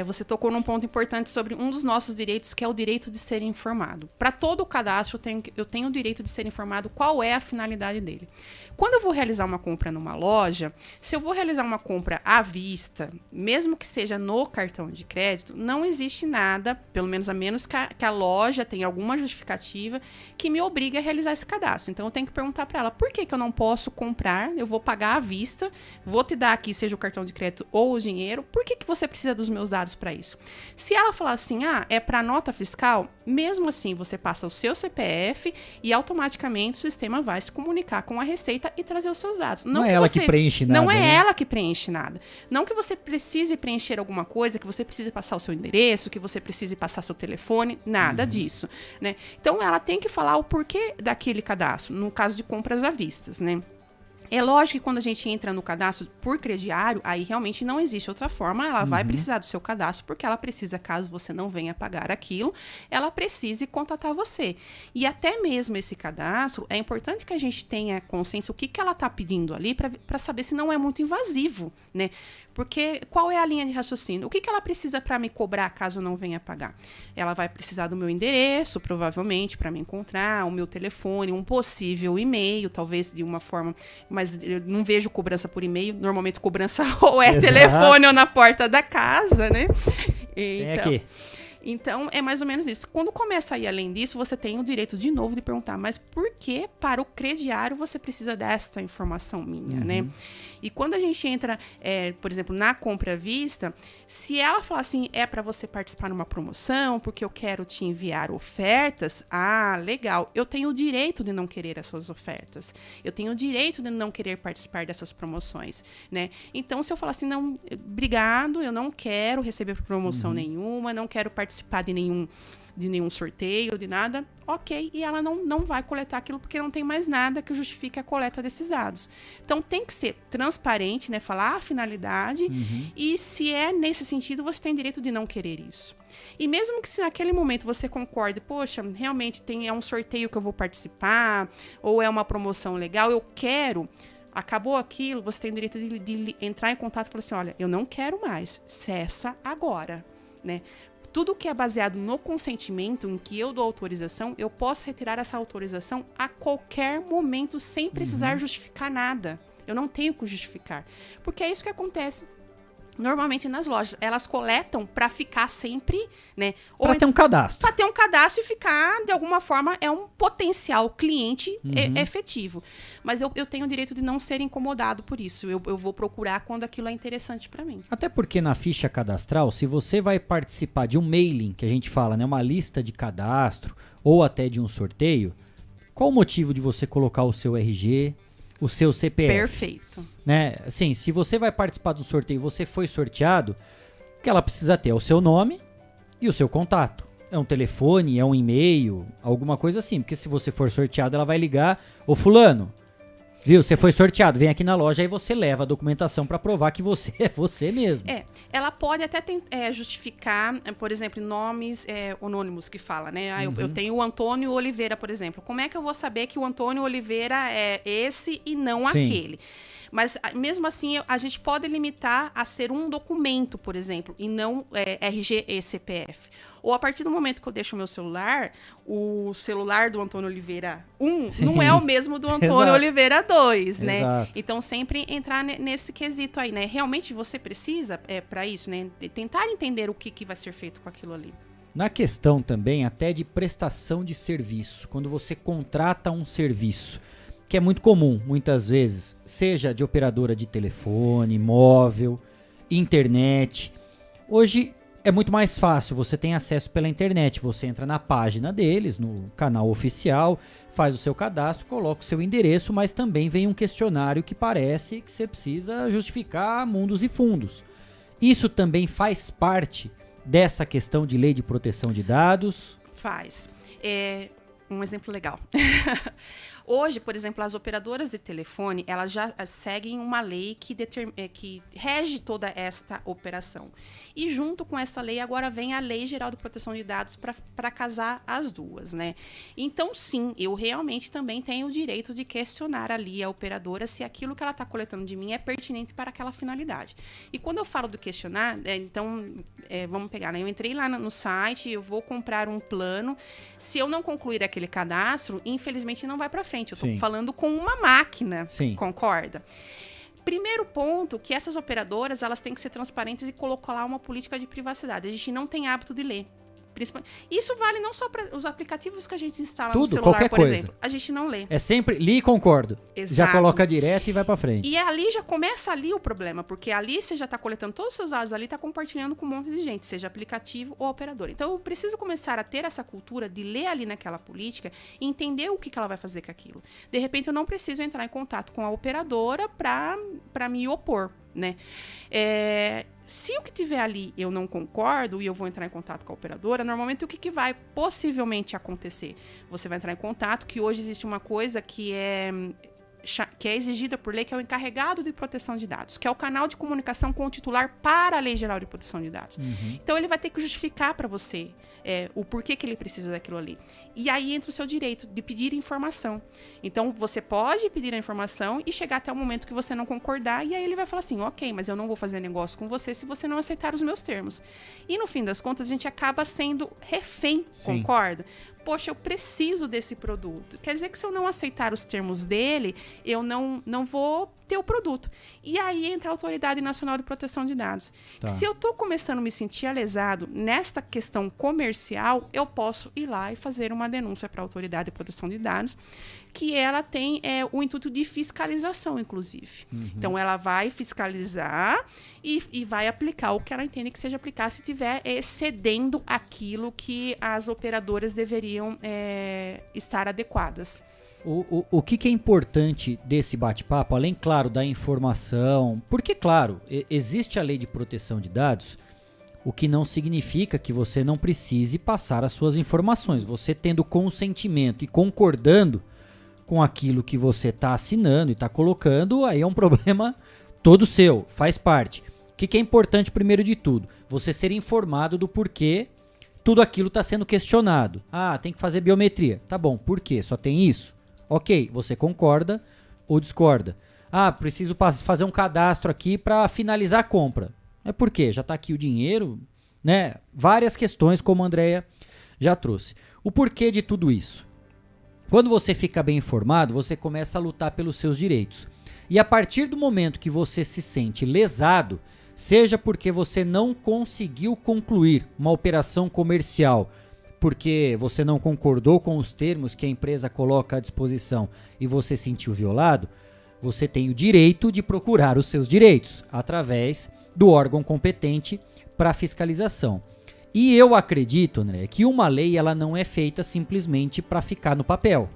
[SPEAKER 4] você tocou num ponto importante sobre um dos nossos direitos, que é o direito de ser informado. Para todo o cadastro, eu tenho o direito de ser informado qual é a finalidade dele. Quando eu vou realizar uma compra numa loja, se eu vou realizar uma compra à vista, mesmo que seja no cartão de crédito, não existe nada, pelo menos a menos que a loja tenha alguma justificativa, que me obrigue a realizar esse cadastro. Então, eu tenho que perguntar para ela, por que eu não posso comprar? Eu vou pagar à vista, vou te dar aqui, seja o cartão de crédito ou o dinheiro, por que você precisa dos meus dados para isso? Se ela falar assim, é para nota fiscal, mesmo assim você passa o seu CPF e automaticamente o sistema vai se comunicar com a Receita e trazer os seus dados.
[SPEAKER 1] Não é ela que preenche nada.
[SPEAKER 4] Não é
[SPEAKER 1] né?
[SPEAKER 4] ela que preenche nada. Não que você precise preencher alguma coisa, que você precise passar o seu endereço, que você precise passar seu telefone, nada disso, né? Então ela tem que falar o porquê daquele cadastro, no caso de compras à vista, né? É lógico que quando a gente entra no cadastro por crediário, aí realmente não existe outra forma, ela vai precisar do seu cadastro, porque ela precisa, caso você não venha pagar aquilo, ela precise contatar você. E até mesmo esse cadastro, é importante que a gente tenha consciência o que ela está pedindo ali, para saber se não é muito invasivo, né? Porque qual é a linha de raciocínio? O que ela precisa para me cobrar caso eu não venha pagar? Ela vai precisar do meu endereço, provavelmente, para me encontrar, o meu telefone, um possível e-mail, talvez de uma forma... Mas eu não vejo cobrança por e-mail. Normalmente cobrança ou é telefone ou na porta da casa, né?
[SPEAKER 1] Então, aqui.
[SPEAKER 4] Então, é mais ou menos isso. Quando começa a ir além disso, você tem o direito, de novo, de perguntar, mas por que para o crediário você precisa desta informação minha, né? E quando a gente entra, por exemplo, na compra à vista, se ela falar assim, é para você participar numa promoção, porque eu quero te enviar ofertas, legal. Eu tenho o direito de não querer essas ofertas. Eu tenho o direito de não querer participar dessas promoções, né? Então, se eu falar assim, não, obrigado, eu não quero receber promoção nenhuma, não quero participar de nenhum sorteio, de nada, ok, e ela não vai coletar aquilo porque não tem mais nada que justifique a coleta desses dados. Então, tem que ser transparente, né, falar a finalidade, e se é nesse sentido, você tem direito de não querer isso. E mesmo que se naquele momento você concorde, poxa, realmente é um sorteio que eu vou participar, ou é uma promoção legal, eu quero... Acabou aquilo, você tem o direito de entrar em contato e falar assim, olha, eu não quero mais, cessa agora, né? Tudo que é baseado no consentimento, em que eu dou autorização, eu posso retirar essa autorização a qualquer momento, sem precisar justificar nada. Eu não tenho que justificar. Porque é isso que acontece normalmente nas lojas. Elas coletam para ficar sempre, né?
[SPEAKER 1] Para ter um cadastro.
[SPEAKER 4] Para ter um cadastro e ficar, de alguma forma, é um potencial cliente efetivo. Mas eu tenho o direito de não ser incomodado por isso. Eu vou procurar quando aquilo é interessante para mim.
[SPEAKER 1] Até porque na ficha cadastral, se você vai participar de um mailing, que a gente fala, né, uma lista de cadastro, ou até de um sorteio, qual o motivo de você colocar o seu RG, o seu CPF?
[SPEAKER 4] Perfeito.
[SPEAKER 1] Né? Assim, se você vai participar do sorteio e você foi sorteado, o que ela precisa ter é o seu nome e o seu contato. É um telefone, é um e-mail, alguma coisa assim. Porque se você for sorteado, ela vai ligar, ô fulano, viu, você foi sorteado, vem aqui na loja, aí você leva a documentação para provar que você é você mesmo.
[SPEAKER 4] Ela pode até justificar, por exemplo, nomes anônimos que fala, né? Eu tenho o Antônio Oliveira, por exemplo. Como é que eu vou saber que o Antônio Oliveira é esse e não aquele? Mas, mesmo assim, a gente pode limitar a ser um documento, por exemplo, e não RG e CPF. Ou a partir do momento que eu deixo o meu celular, o celular do Antônio Oliveira 1 não é o mesmo do Antônio Oliveira 2, né?
[SPEAKER 1] Exato.
[SPEAKER 4] Então, sempre entrar nesse quesito aí, né? Realmente você precisa para isso, né? Tentar entender o que vai ser feito com aquilo ali.
[SPEAKER 1] Na questão também até de prestação de serviço, quando você contrata um serviço, que é muito comum, muitas vezes, seja de operadora de telefone, móvel, internet. Hoje é muito mais fácil, você tem acesso pela internet, você entra na página deles, no canal oficial, faz o seu cadastro, coloca o seu endereço, mas também vem um questionário que parece que você precisa justificar mundos e fundos. Isso também faz parte dessa questão de lei de proteção de dados?
[SPEAKER 4] Faz. Um exemplo legal. Hoje, por exemplo, as operadoras de telefone, elas já seguem uma lei que rege toda esta operação. E junto com essa lei, agora vem a Lei Geral de Proteção de Dados para casar as duas, né? Então, sim, eu realmente também tenho o direito de questionar ali a operadora se aquilo que ela está coletando de mim é pertinente para aquela finalidade. E quando eu falo do questionar, vamos pegar, né? Eu entrei lá no site, eu vou comprar um plano. Se eu não concluir aquele cadastro, infelizmente não vai para frente. Eu estou falando com uma máquina, concorda? Primeiro ponto, que essas operadoras, elas têm que ser transparentes e colocar lá uma política de privacidade. A gente não tem hábito de ler. Isso vale não só para os aplicativos que a gente instala no celular,
[SPEAKER 1] qualquer
[SPEAKER 4] por
[SPEAKER 1] coisa.
[SPEAKER 4] exemplo. A gente não lê.
[SPEAKER 1] É sempre li e concordo.
[SPEAKER 4] Exato.
[SPEAKER 1] Já coloca direto e vai para frente.
[SPEAKER 4] E ali já começa ali o problema, porque ali você já está coletando todos os seus dados ali, está compartilhando com um monte de gente, seja aplicativo ou operador. Então eu preciso começar a ter essa cultura de ler ali naquela política e entender o que ela vai fazer com aquilo. De repente eu não preciso entrar em contato com a operadora para me opor, né? Se o que tiver ali eu não concordo e eu vou entrar em contato com a operadora, normalmente o que vai possivelmente acontecer? Você vai entrar em contato, que hoje existe uma coisa que é exigida por lei, que é o encarregado de proteção de dados, que é o canal de comunicação com o titular para a Lei Geral de Proteção de Dados. Então ele vai ter que justificar para você o porquê que ele precisa daquilo ali. E aí entra o seu direito de pedir informação. Então você pode pedir a informação e chegar até o momento que você não concordar, e aí ele vai falar assim, ok, mas eu não vou fazer negócio com você se você não aceitar os meus termos. E no fim das contas a gente acaba sendo refém, concorda? poxa, eu preciso desse produto. Quer dizer que se eu não aceitar os termos dele, eu não vou ter o produto. E aí entra a Autoridade Nacional de Proteção de Dados.
[SPEAKER 1] Tá.
[SPEAKER 4] Se eu estou começando a me sentir lesado nesta questão comercial, eu posso ir lá e fazer uma denúncia para a Autoridade de Proteção de Dados, que ela tem o intuito de fiscalização, inclusive. Então, ela vai fiscalizar e vai aplicar o que ela entende que seja aplicar se estiver excedendo aquilo que as operadoras deveriam estar adequadas.
[SPEAKER 1] O que é importante desse bate-papo, além, claro, da informação, porque, claro, existe a lei de proteção de dados, o que não significa que você não precise passar as suas informações. Você tendo consentimento e concordando com aquilo que você está assinando e está colocando, aí é um problema todo seu, faz parte. O que é importante, primeiro de tudo? Você ser informado do porquê tudo aquilo está sendo questionado. Ah, tem que fazer biometria. Tá bom, por quê? Só tem isso? Ok, você concorda ou discorda. Ah, preciso fazer um cadastro aqui para finalizar a compra. É por quê? Já está aqui o dinheiro, né? Várias questões, como a Andrea já trouxe. O porquê de tudo isso? Quando você fica bem informado, você começa a lutar pelos seus direitos. E a partir do momento que você se sente lesado, seja porque você não conseguiu concluir uma operação comercial, porque você não concordou com os termos que a empresa coloca à disposição e você se sentiu violado, você tem o direito de procurar os seus direitos através do órgão competente para fiscalização. E eu acredito, André, que uma lei ela não é feita simplesmente para ficar no papel.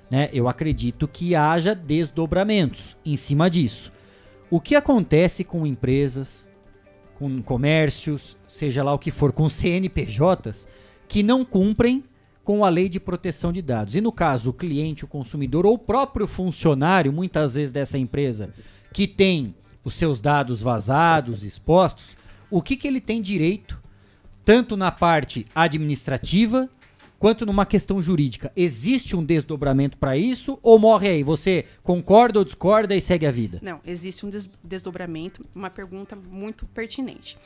[SPEAKER 1] Né? Eu acredito que haja desdobramentos em cima disso. O que acontece com empresas, com comércios, seja lá o que for, com CNPJs, que não cumprem com a lei de proteção de dados. E no caso, o cliente, o consumidor ou o próprio funcionário, muitas vezes dessa empresa, que tem os seus dados vazados, expostos, o que ele tem direito, tanto na parte administrativa, quanto numa questão jurídica? Existe um desdobramento para isso ou morre aí? Você concorda ou discorda e segue a vida?
[SPEAKER 4] Não, existe um desdobramento, uma pergunta muito pertinente.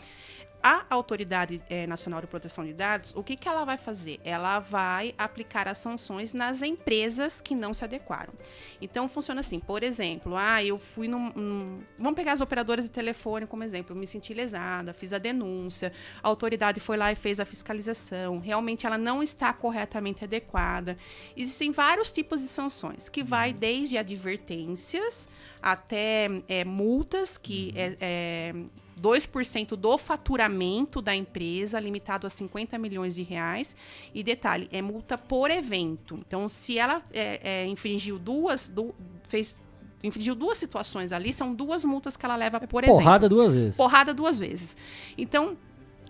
[SPEAKER 4] A Autoridade Nacional de Proteção de Dados, o que ela vai fazer? Ela vai aplicar as sanções nas empresas que não se adequaram. Então, funciona assim, por exemplo, eu fui vamos pegar as operadoras de telefone como exemplo, eu me senti lesada, fiz a denúncia, a autoridade foi lá e fez a fiscalização, realmente ela não está corretamente adequada. Existem vários tipos de sanções, que vai desde advertências até multas, que 2% do faturamento da empresa, limitado a 50 milhões de reais. E detalhe, é multa por evento. Então, se ela infringiu duas situações ali, são 2 multas que ela leva por exemplo.
[SPEAKER 1] Porrada 2 vezes.
[SPEAKER 4] Porrada 2 vezes. Então,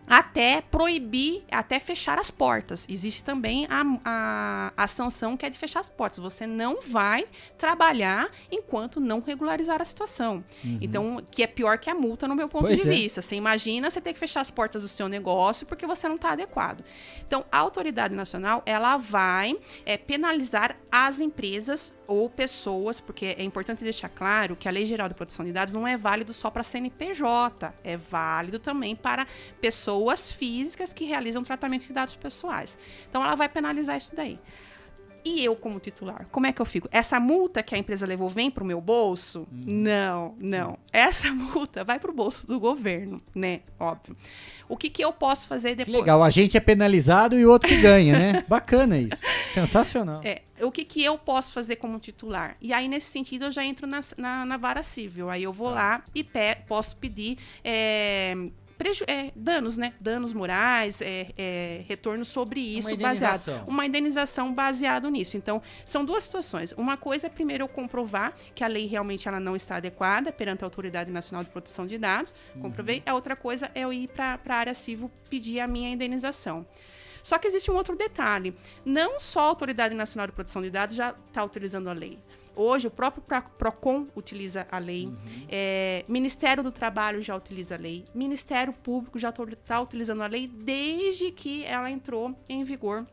[SPEAKER 4] até proibir, até fechar as portas. Existe também a sanção que é de fechar as portas. Você não vai trabalhar enquanto não regularizar a situação. Então, que é pior que a multa no meu ponto de vista. Você imagina você ter que fechar as portas do seu negócio porque você não está adequado. Então, a Autoridade Nacional, ela vai penalizar as empresas ou pessoas, porque é importante deixar claro que a Lei Geral de Proteção de Dados não é válido só para CNPJ, é válido também para pessoas físicas que realizam tratamento de dados pessoais. Então, ela vai penalizar isso daí. E eu, como titular, como é que eu fico? Essa multa que a empresa levou vem para o meu bolso? Não. Essa multa vai para o bolso do governo, né? Óbvio. O que eu posso fazer depois?
[SPEAKER 1] Que legal, a gente é penalizado e o outro que ganha, né? Bacana isso. Sensacional.
[SPEAKER 4] O que eu posso fazer como titular? E aí, nesse sentido, eu já entro na vara civil. Aí eu vou lá e posso pedir danos, né? Danos morais, retorno sobre isso, uma indenização baseado nisso. Então, são 2 situações. Uma coisa é, primeiro, eu comprovar que a lei realmente ela não está adequada perante a Autoridade Nacional de Proteção de Dados. Comprovei. A outra coisa é eu ir para a área civil pedir a minha indenização. Só que existe um outro detalhe. Não só a Autoridade Nacional de Proteção de Dados já está utilizando a lei. Hoje, o próprio PROCON utiliza a lei, Ministério do Trabalho já utiliza a lei, Ministério Público já está utilizando a lei desde que ela entrou em vigor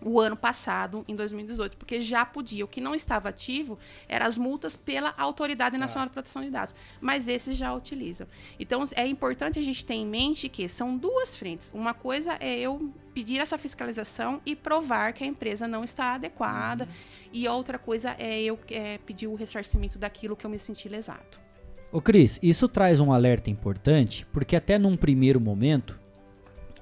[SPEAKER 4] o ano passado, em 2018, porque já podia. O que não estava ativo eram as multas pela Autoridade Nacional de Proteção de Dados, mas esses já utilizam. Então, é importante a gente ter em mente que são 2 frentes. Uma coisa é eu pedir essa fiscalização e provar que a empresa não está adequada. E outra coisa é eu pedir o ressarcimento daquilo que eu me senti lesado.
[SPEAKER 1] Ô Cris, isso traz um alerta importante, porque até num primeiro momento,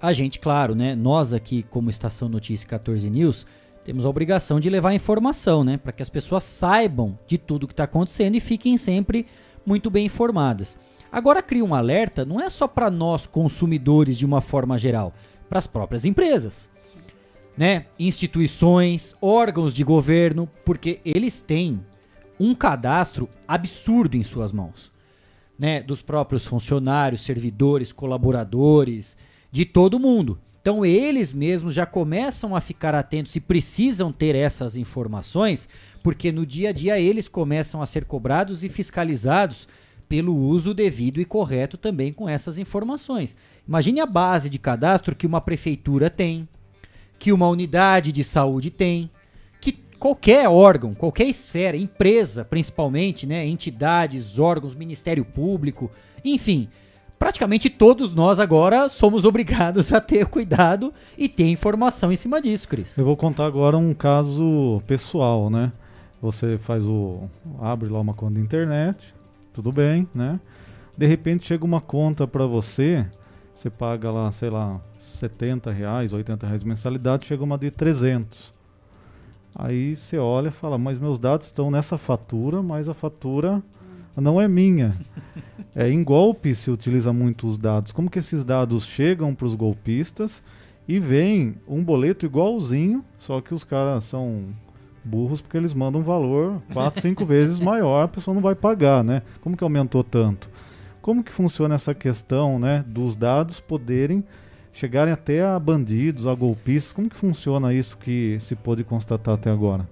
[SPEAKER 1] a gente, claro, né, nós aqui como Estação Notícia 14 News, temos a obrigação de levar informação, né, para que as pessoas saibam de tudo que está acontecendo e fiquem sempre muito bem informadas. Agora cria um alerta, não é só para nós consumidores de uma forma geral, para as próprias empresas, né, instituições, órgãos de governo, porque eles têm um cadastro absurdo em suas mãos, né, dos próprios funcionários, servidores, colaboradores, de todo mundo. Então eles mesmos já começam a ficar atentos e precisam ter essas informações, porque no dia a dia eles começam a ser cobrados e fiscalizados pelo uso devido e correto também com essas informações. Imagine a base de cadastro que uma prefeitura tem, que uma unidade de saúde tem, que qualquer órgão, qualquer esfera, empresa principalmente, né, entidades, órgãos, Ministério Público, enfim, praticamente todos nós agora somos obrigados a ter cuidado e ter informação em cima disso, Cris.
[SPEAKER 5] Eu vou contar agora um caso pessoal, né? Você abre lá uma conta de internet, tudo bem, né? De repente chega uma conta para você paga lá, sei lá, R$70, R$80 de mensalidade, chega uma de 300. Aí você olha e fala, mas meus dados estão nessa fatura, mas a fatura não é minha. Em golpe se utiliza muito os dados. Como que esses dados chegam para os golpistas e vem um boleto igualzinho, só que os caras são burros porque eles mandam um valor 4, 5 vezes maior, a pessoa não vai pagar, né? Como que aumentou tanto? Como que funciona essa questão, né, dos dados poderem chegarem até a bandidos, a golpistas? Como que funciona isso que se pôde constatar até agora?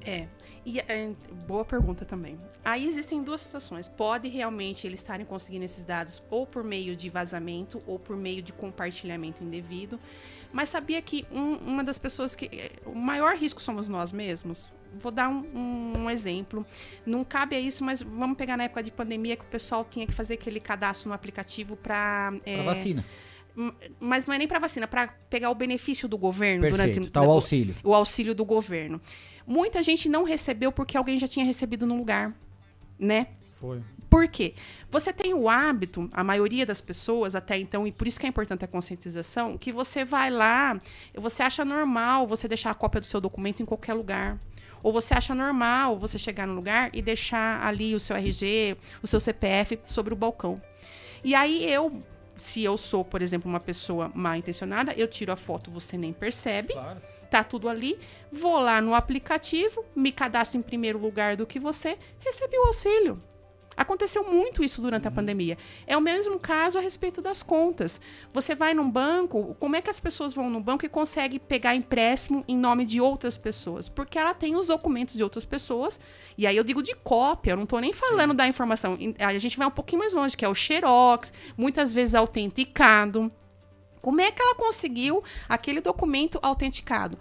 [SPEAKER 4] Boa pergunta também. Aí existem duas situações. Pode realmente eles estarem conseguindo esses dados ou por meio de vazamento ou por meio de compartilhamento indevido. Mas sabia que uma das pessoas que... O maior risco somos nós mesmos? Vou dar um exemplo. Não cabe a isso, mas vamos pegar na época de pandemia que o pessoal tinha que fazer aquele cadastro no aplicativo para...
[SPEAKER 1] vacina.
[SPEAKER 4] Mas não é nem para vacina, para pegar o benefício do governo.
[SPEAKER 1] Perfeito, tá o auxílio.
[SPEAKER 4] O auxílio do governo. Muita gente não recebeu porque alguém já tinha recebido no lugar, né?
[SPEAKER 5] Foi.
[SPEAKER 4] Por quê? Você tem o hábito, a maioria das pessoas até então, e por isso que é importante a conscientização, que você vai lá, você acha normal você deixar a cópia do seu documento em qualquer lugar. Ou você acha normal você chegar no lugar e deixar ali o seu RG, o seu CPF sobre o balcão. E aí se eu sou, por exemplo, uma pessoa mal intencionada, eu tiro a foto, você nem percebe, claro. Tá tudo ali, vou lá no aplicativo, me cadastro em primeiro lugar do que você, recebi o auxílio. Aconteceu muito isso durante a pandemia. É o mesmo caso a respeito das contas. Você vai num banco, como é que as pessoas vão no banco e conseguem pegar empréstimo em nome de outras pessoas? Porque ela tem os documentos de outras pessoas, e aí eu digo de cópia, eu não estou nem falando da informação. A gente vai um pouquinho mais longe, que é o xerox, muitas vezes autenticado. Como é que ela conseguiu aquele documento autenticado?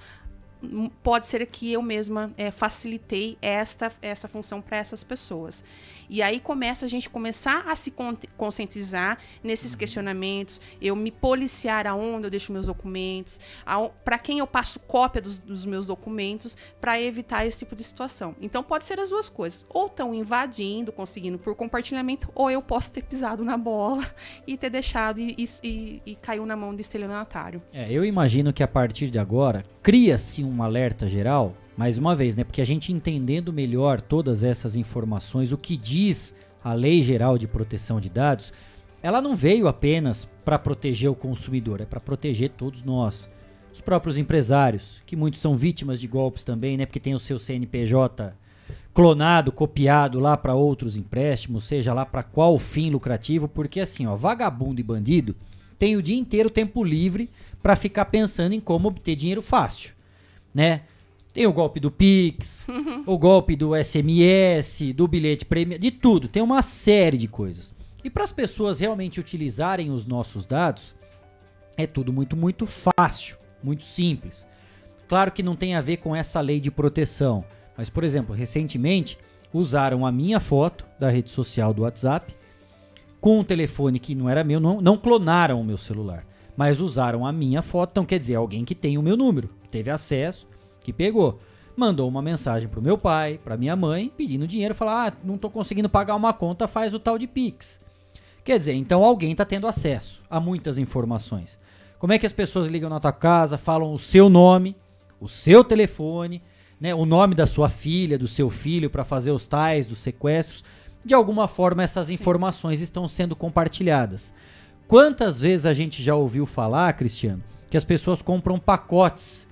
[SPEAKER 4] Pode ser que eu mesma facilitei essa função para essas pessoas. E aí a gente começar a se conscientizar nesses questionamentos, eu me policiar aonde eu deixo meus documentos, para quem eu passo cópia dos meus documentos, para evitar esse tipo de situação. Então pode ser as duas coisas, ou estão invadindo, conseguindo por compartilhamento, ou eu posso ter pisado na bola e ter deixado e caiu na mão de estelionatário.
[SPEAKER 1] Eu imagino que a partir de agora cria-se um alerta geral, mais uma vez, né? Porque a gente entendendo melhor todas essas informações, o que diz a Lei Geral de Proteção de Dados, ela não veio apenas para proteger o consumidor, é para proteger todos nós. Os próprios empresários, que muitos são vítimas de golpes também, né? Porque tem o seu CNPJ clonado, copiado lá para outros empréstimos, seja lá para qual fim lucrativo, porque assim, vagabundo e bandido tem o dia inteiro tempo livre para ficar pensando em como obter dinheiro fácil, né? Tem o golpe do Pix, o golpe do SMS, do bilhete premiado, de tudo. Tem uma série de coisas. E para as pessoas realmente utilizarem os nossos dados, é tudo muito, muito fácil, muito simples. Claro que não tem a ver com essa lei de proteção. Mas, por exemplo, recentemente usaram a minha foto da rede social do WhatsApp com um telefone que não era meu, não clonaram o meu celular. mas usaram a minha foto, então quer dizer, alguém que tem o meu número, que teve acesso, que pegou. Mandou uma mensagem pro meu pai, pra minha mãe, pedindo dinheiro, falar, não tô conseguindo pagar uma conta, faz o tal de Pix. Quer dizer, então alguém tá tendo acesso a muitas informações. Como é que as pessoas ligam na tua casa, falam o seu nome, o seu telefone, né, o nome da sua filha, do seu filho, para fazer os tais dos sequestros. De alguma forma essas informações estão sendo compartilhadas. Quantas vezes a gente já ouviu falar, Cristiano, que as pessoas compram pacotes,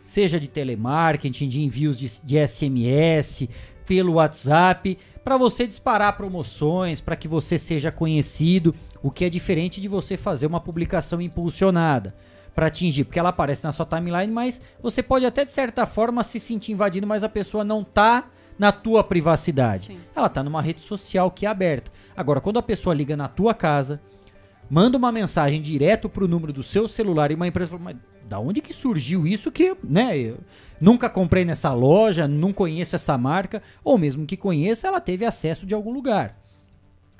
[SPEAKER 1] seja de telemarketing, de envios de SMS, pelo WhatsApp, para você disparar promoções, para que você seja conhecido, o que é diferente de você fazer uma publicação impulsionada para atingir, porque ela aparece na sua timeline, mas você pode até de certa forma se sentir invadido, mas a pessoa não tá na tua privacidade.
[SPEAKER 4] Sim.
[SPEAKER 1] Ela tá numa rede social que é aberta. Agora, quando a pessoa liga na tua casa, manda uma mensagem direto pro número do seu celular e uma empresa fala, mas da onde que surgiu isso que, né, eu nunca comprei nessa loja, não conheço essa marca, ou mesmo que conheça, ela teve acesso de algum lugar.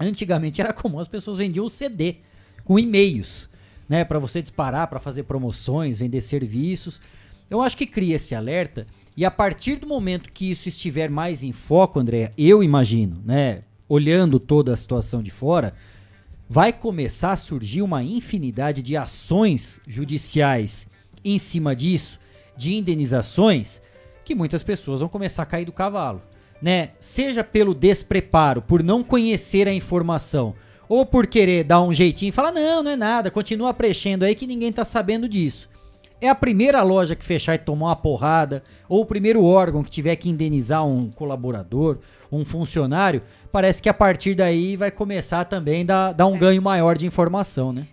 [SPEAKER 1] Antigamente era comum, as pessoas vendiam o CD com e-mails, né, para você disparar, para fazer promoções, vender serviços. Eu acho que cria esse alerta e a partir do momento que isso estiver mais em foco, André, eu imagino, né, olhando toda a situação de fora, vai começar a surgir uma infinidade de ações judiciais em cima disso, de indenizações, que muitas pessoas vão começar a cair do cavalo, né? Seja pelo despreparo, por não conhecer a informação, ou por querer dar um jeitinho e falar, não é nada, continua preenchendo aí que ninguém tá sabendo disso. É a primeira loja que fechar e tomar uma porrada, ou o primeiro órgão que tiver que indenizar um colaborador, um funcionário, parece que a partir daí vai começar também a dar um ganho maior de informação, né?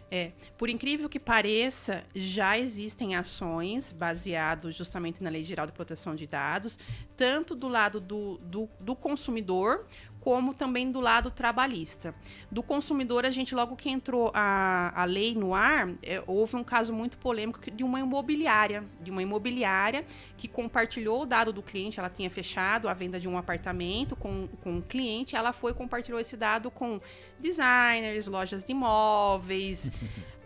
[SPEAKER 4] Por incrível que pareça, já existem ações baseadas justamente na Lei Geral de Proteção de Dados, tanto do lado do consumidor, como também do lado trabalhista. Do consumidor, a gente, logo que entrou a lei no ar, houve um caso muito polêmico de uma imobiliária que compartilhou o dado do cliente. Ela tinha fechado a venda de um apartamento com um cliente, ela compartilhou esse dado com designers, lojas de imóveis,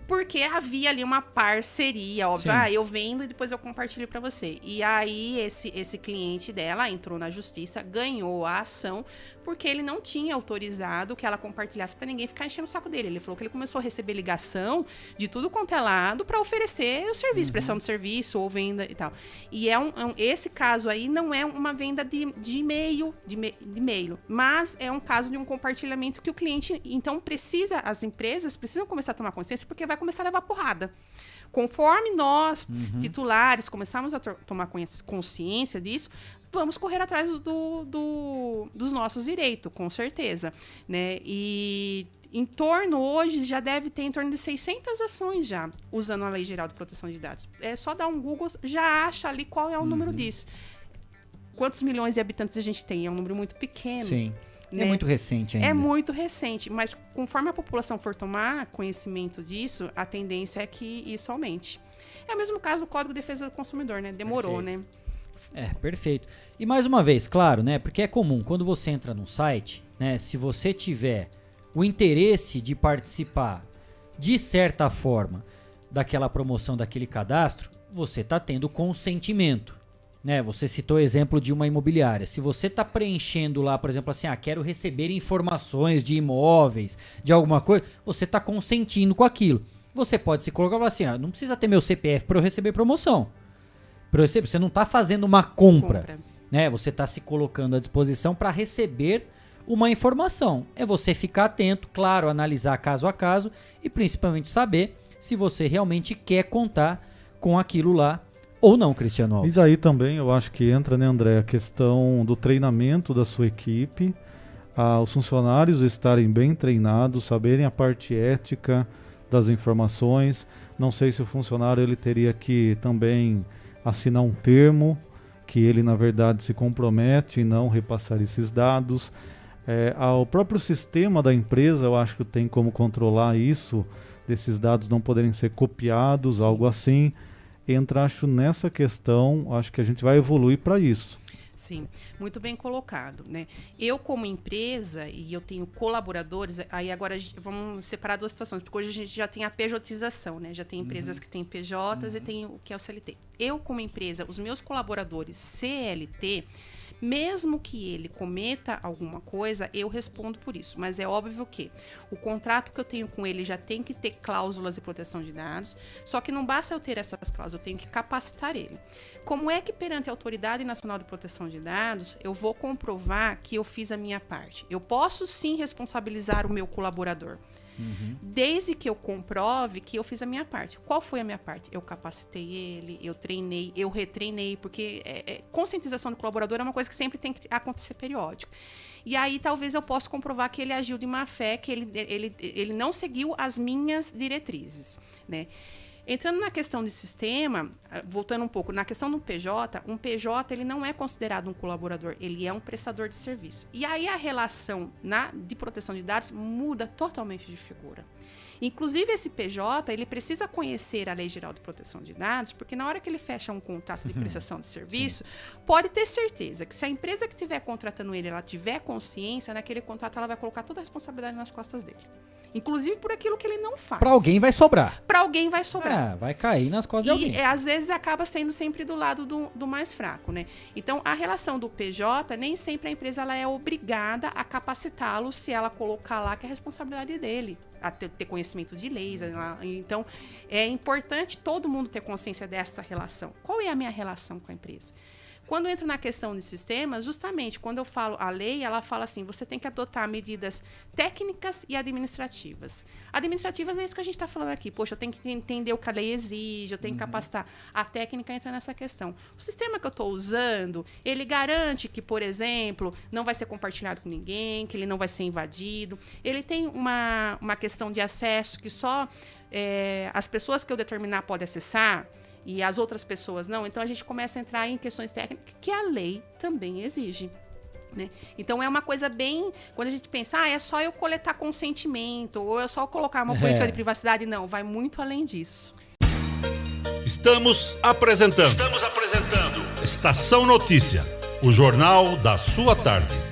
[SPEAKER 4] porque havia ali uma parceria, óbvio. Eu vendo e depois eu compartilho para você. E aí esse cliente dela entrou na justiça, ganhou a ação, porque ele não tinha autorizado que ela compartilhasse para ninguém ficar enchendo o saco dele. Ele falou que ele começou a receber ligação de tudo quanto é lado para oferecer o serviço, prestação de serviço ou venda e tal. E esse caso aí não é uma venda de e-mail, mas é um caso de um compartilhamento que o cliente, então, as empresas precisam começar a tomar consciência, porque vai começar a levar porrada. Conforme nós, titulares, começarmos a tomar consciência disso, vamos correr atrás dos nossos direitos, com certeza, né? E hoje já deve ter em torno de 600 ações já, usando a Lei Geral de Proteção de Dados. É só dar um Google, já acha ali qual é o número disso. Quantos milhões de habitantes a gente tem? É um número muito pequeno.
[SPEAKER 1] Sim.
[SPEAKER 4] Né?
[SPEAKER 1] É muito recente ainda.
[SPEAKER 4] É muito recente, mas conforme a população for tomar conhecimento disso, a tendência é que isso aumente. É o mesmo caso do Código de Defesa do Consumidor, né? Demorou,
[SPEAKER 1] Perfeito.
[SPEAKER 4] né?
[SPEAKER 1] Perfeito. E mais uma vez, claro, né? Porque é comum, quando você entra num site, né? Se você tiver o interesse de participar, de certa forma, daquela promoção, daquele cadastro, você está tendo consentimento. Né, você citou o exemplo de uma imobiliária. Se você está preenchendo lá, por exemplo, assim, quero receber informações de imóveis, de alguma coisa, você está consentindo com aquilo. Você pode se colocar e falar assim, não precisa ter meu CPF para eu receber promoção. Você não está fazendo uma compra. Né? Você está se colocando à disposição para receber uma informação. É você ficar atento, claro, analisar caso a caso e principalmente saber se você realmente quer contar com aquilo lá ou não, Cristiano Alves.
[SPEAKER 5] E daí também eu acho que entra, né, André, a questão do treinamento da sua equipe, os funcionários estarem bem treinados, saberem a parte ética das informações. Não sei se o funcionário ele teria que também assinar um termo que ele, na verdade, se compromete em não repassar esses dados. O próprio sistema da empresa, eu acho que tem como controlar isso, desses dados não poderem ser copiados, algo assim. Acho nessa questão, acho que a gente vai evoluir para isso.
[SPEAKER 4] Sim, muito bem colocado, né? Eu, como empresa, e eu tenho colaboradores, aí agora vamos separar duas situações, porque hoje a gente já tem a pejotização, né? Já tem empresas que têm PJs e tem o que é o CLT. Eu, como empresa, os meus colaboradores CLT, mesmo que ele cometa alguma coisa, eu respondo por isso. Mas é óbvio que o contrato que eu tenho com ele já tem que ter cláusulas de proteção de dados, só que não basta eu ter essas cláusulas, eu tenho que capacitar ele. Como é que perante a Autoridade Nacional de Proteção de Dados, eu vou comprovar que eu fiz a minha parte? Eu posso sim responsabilizar o meu colaborador, desde que eu comprove que eu fiz a minha parte. Qual foi a minha parte? Eu capacitei ele, eu treinei, eu retreinei, porque conscientização do colaborador é uma coisa que sempre tem que acontecer periódico. E aí talvez eu possa comprovar que ele agiu de má fé, que ele não seguiu as minhas diretrizes, né? Entrando na questão de sistema, voltando um pouco, na questão do PJ, um PJ ele não é considerado um colaborador, ele é um prestador de serviço. E aí a relação de proteção de dados muda totalmente de figura. Inclusive, esse PJ, ele precisa conhecer a Lei Geral de Proteção de Dados, porque na hora que ele fecha um contrato de prestação de serviço, pode ter certeza que se a empresa que estiver contratando ele, ela tiver consciência, naquele contrato ela vai colocar toda a responsabilidade nas costas dele. Inclusive por aquilo que ele não faz.
[SPEAKER 1] Pra alguém vai sobrar.
[SPEAKER 4] Pra alguém vai sobrar.
[SPEAKER 1] Vai cair nas costas de alguém.
[SPEAKER 4] E às vezes acaba sendo sempre do lado do mais fraco, né? Então, a relação do PJ, nem sempre a empresa ela é obrigada a capacitá-lo se ela colocar lá que é a responsabilidade dele, a ter conhecimento de leis. Então, é importante todo mundo ter consciência dessa relação. Qual é a minha relação com a empresa? Quando eu entro na questão de sistemas, justamente quando eu falo a lei, ela fala assim, você tem que adotar medidas técnicas e administrativas. Administrativas é isso que a gente está falando aqui. Poxa, eu tenho que entender o que a lei exige, eu tenho que capacitar. A técnica entra nessa questão. O sistema que eu estou usando, ele garante que, por exemplo, não vai ser compartilhado com ninguém, que ele não vai ser invadido. Ele tem uma questão de acesso que só as pessoas que eu determinar podem acessar, e as outras pessoas não, então a gente começa a entrar em questões técnicas que a lei também exige, né? Então é uma coisa bem, quando a gente pensa, é só eu coletar consentimento, ou é só eu colocar uma política de privacidade, não, vai muito além disso.
[SPEAKER 3] Estamos apresentando Estação Notícia, o jornal da sua tarde.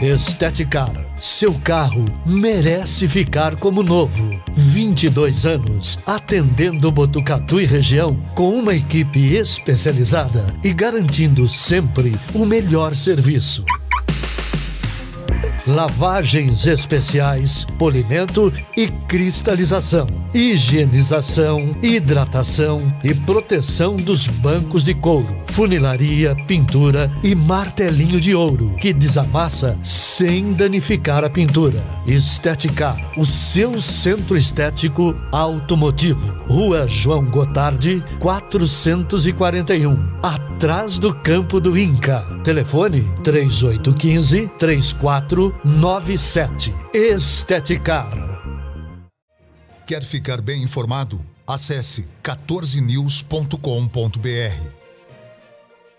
[SPEAKER 2] Esteticar. Seu carro merece ficar como novo. 22 anos atendendo Botucatu e região com uma equipe especializada e garantindo sempre o melhor serviço. Lavagens especiais, polimento e cristalização, higienização, hidratação e proteção dos bancos de couro, funilaria, pintura e martelinho de ouro, que desamassa sem danificar a pintura. Esteticar, o seu centro estético automotivo. Rua João Gotardi, 441, atrás do Campo do Inca. Telefone 3815-3497. Esteticar.
[SPEAKER 7] Quer ficar bem informado? Acesse 14news.com.br.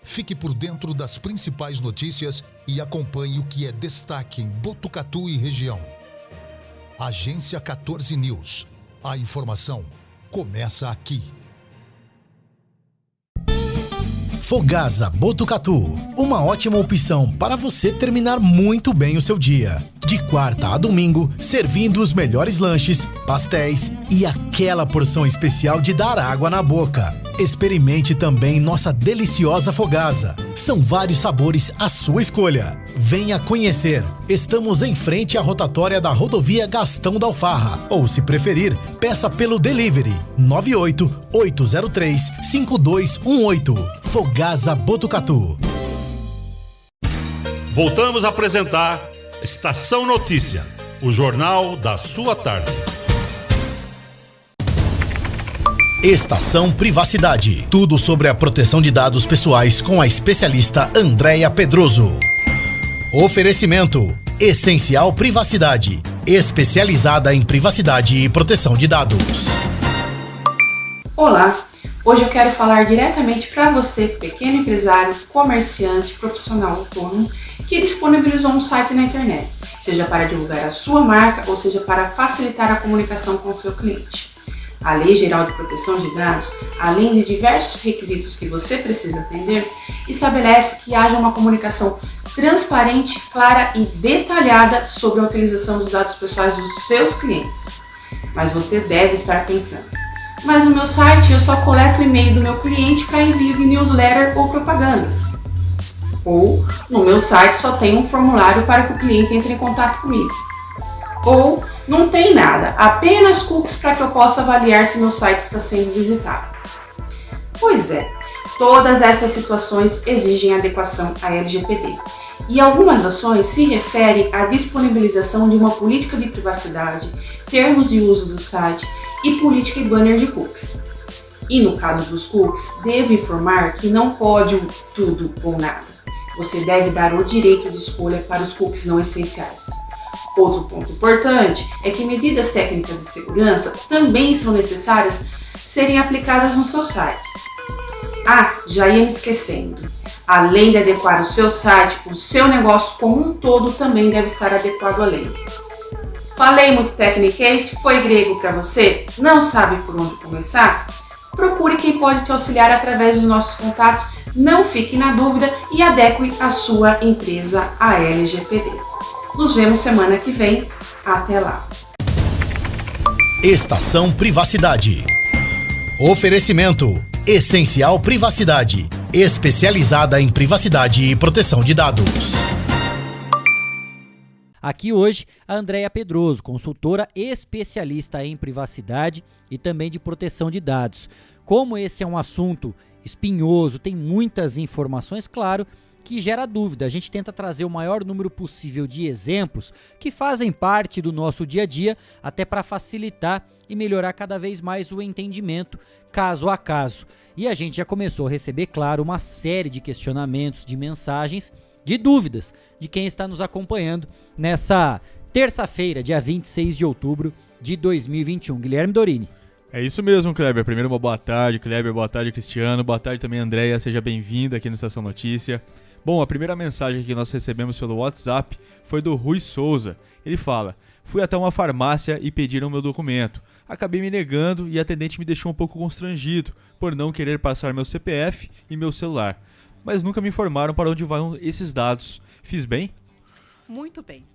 [SPEAKER 7] Fique por dentro das principais notícias e acompanhe o que é destaque em Botucatu e região. Agência 14 News. A informação começa aqui.
[SPEAKER 2] Fogasa Botucatu, uma ótima opção para você terminar muito bem o seu dia. De quarta a domingo, servindo os melhores lanches, pastéis e aquela porção especial de dar água na boca. Experimente também nossa deliciosa Fogasa. São vários sabores à sua escolha. Venha conhecer. Estamos em frente à rotatória da rodovia Gastão da Alfarra. Ou, se preferir, peça pelo delivery 98-803-5218. Fogasa Botucatu.
[SPEAKER 3] Voltamos a apresentar Estação Notícia, o jornal da sua tarde.
[SPEAKER 2] Estação Privacidade. Tudo sobre a proteção de dados pessoais com a especialista Andréia Pedroso. Oferecimento: Essencial Privacidade, especializada em privacidade e proteção de dados.
[SPEAKER 4] Olá, hoje eu quero falar diretamente para você, pequeno empresário, comerciante, profissional autônomo, que disponibilizou um site na internet, seja para divulgar a sua marca ou seja para facilitar a comunicação com o seu cliente. A Lei Geral de Proteção de Dados, além de diversos requisitos que você precisa atender, estabelece que haja uma comunicação transparente, clara e detalhada sobre a utilização dos dados pessoais dos seus clientes. Mas você deve estar pensando: mas no meu site eu só coleto o e-mail do meu cliente para envio de newsletter ou propagandas. Ou no meu site só tem um formulário para que o cliente entre em contato comigo. Ou não tem nada, apenas cookies para que eu possa avaliar se meu site está sendo visitado. Pois é, todas essas situações exigem adequação à LGPD. E algumas ações se referem à disponibilização de uma política de privacidade, termos de uso do site e política e banner de cookies. E no caso dos cookies, devo informar que não pode tudo ou nada. Você deve dar o direito de escolha para os cookies não essenciais. Outro ponto importante é que medidas técnicas de segurança também são necessárias serem aplicadas no seu site. Ah, já ia me esquecendo. Além de adequar o seu site, o seu negócio como um todo também deve estar adequado à lei. Falei muito tecniquez? Foi grego para você? Não sabe por onde começar? Procure quem pode te auxiliar através dos nossos contatos. Não fique na dúvida e adeque a sua empresa à LGPD. Nos vemos semana que vem. Até lá.
[SPEAKER 2] Estação Privacidade. Oferecimento Essencial Privacidade, especializada em privacidade e proteção de dados.
[SPEAKER 1] Aqui hoje a Andréia Pedroso, consultora especialista em privacidade e também de proteção de dados. Como esse é um assunto espinhoso, tem muitas informações, claro, que gera dúvida. A gente tenta trazer o maior número possível de exemplos que fazem parte do nosso dia a dia, até para facilitar e melhorar cada vez mais o entendimento, caso a caso. E a gente já começou a receber, claro, uma série de questionamentos, de mensagens, de dúvidas de quem está nos acompanhando nessa terça-feira, dia 26 de outubro de 2021. Guilherme Dorini.
[SPEAKER 8] É isso mesmo, Kleber. Primeiro, uma boa tarde, Kleber. Boa tarde, Cristiano. Boa tarde também, Andréia. Seja bem-vinda aqui no Estação Notícia. Bom, a primeira mensagem que nós recebemos pelo WhatsApp foi do Rui Souza. Ele fala: fui até uma farmácia e pediram meu documento. Acabei me negando e a atendente me deixou um pouco constrangido por não querer passar meu CPF e meu celular. Mas nunca me informaram para onde vão esses dados. Fiz bem?
[SPEAKER 4] Muito bem.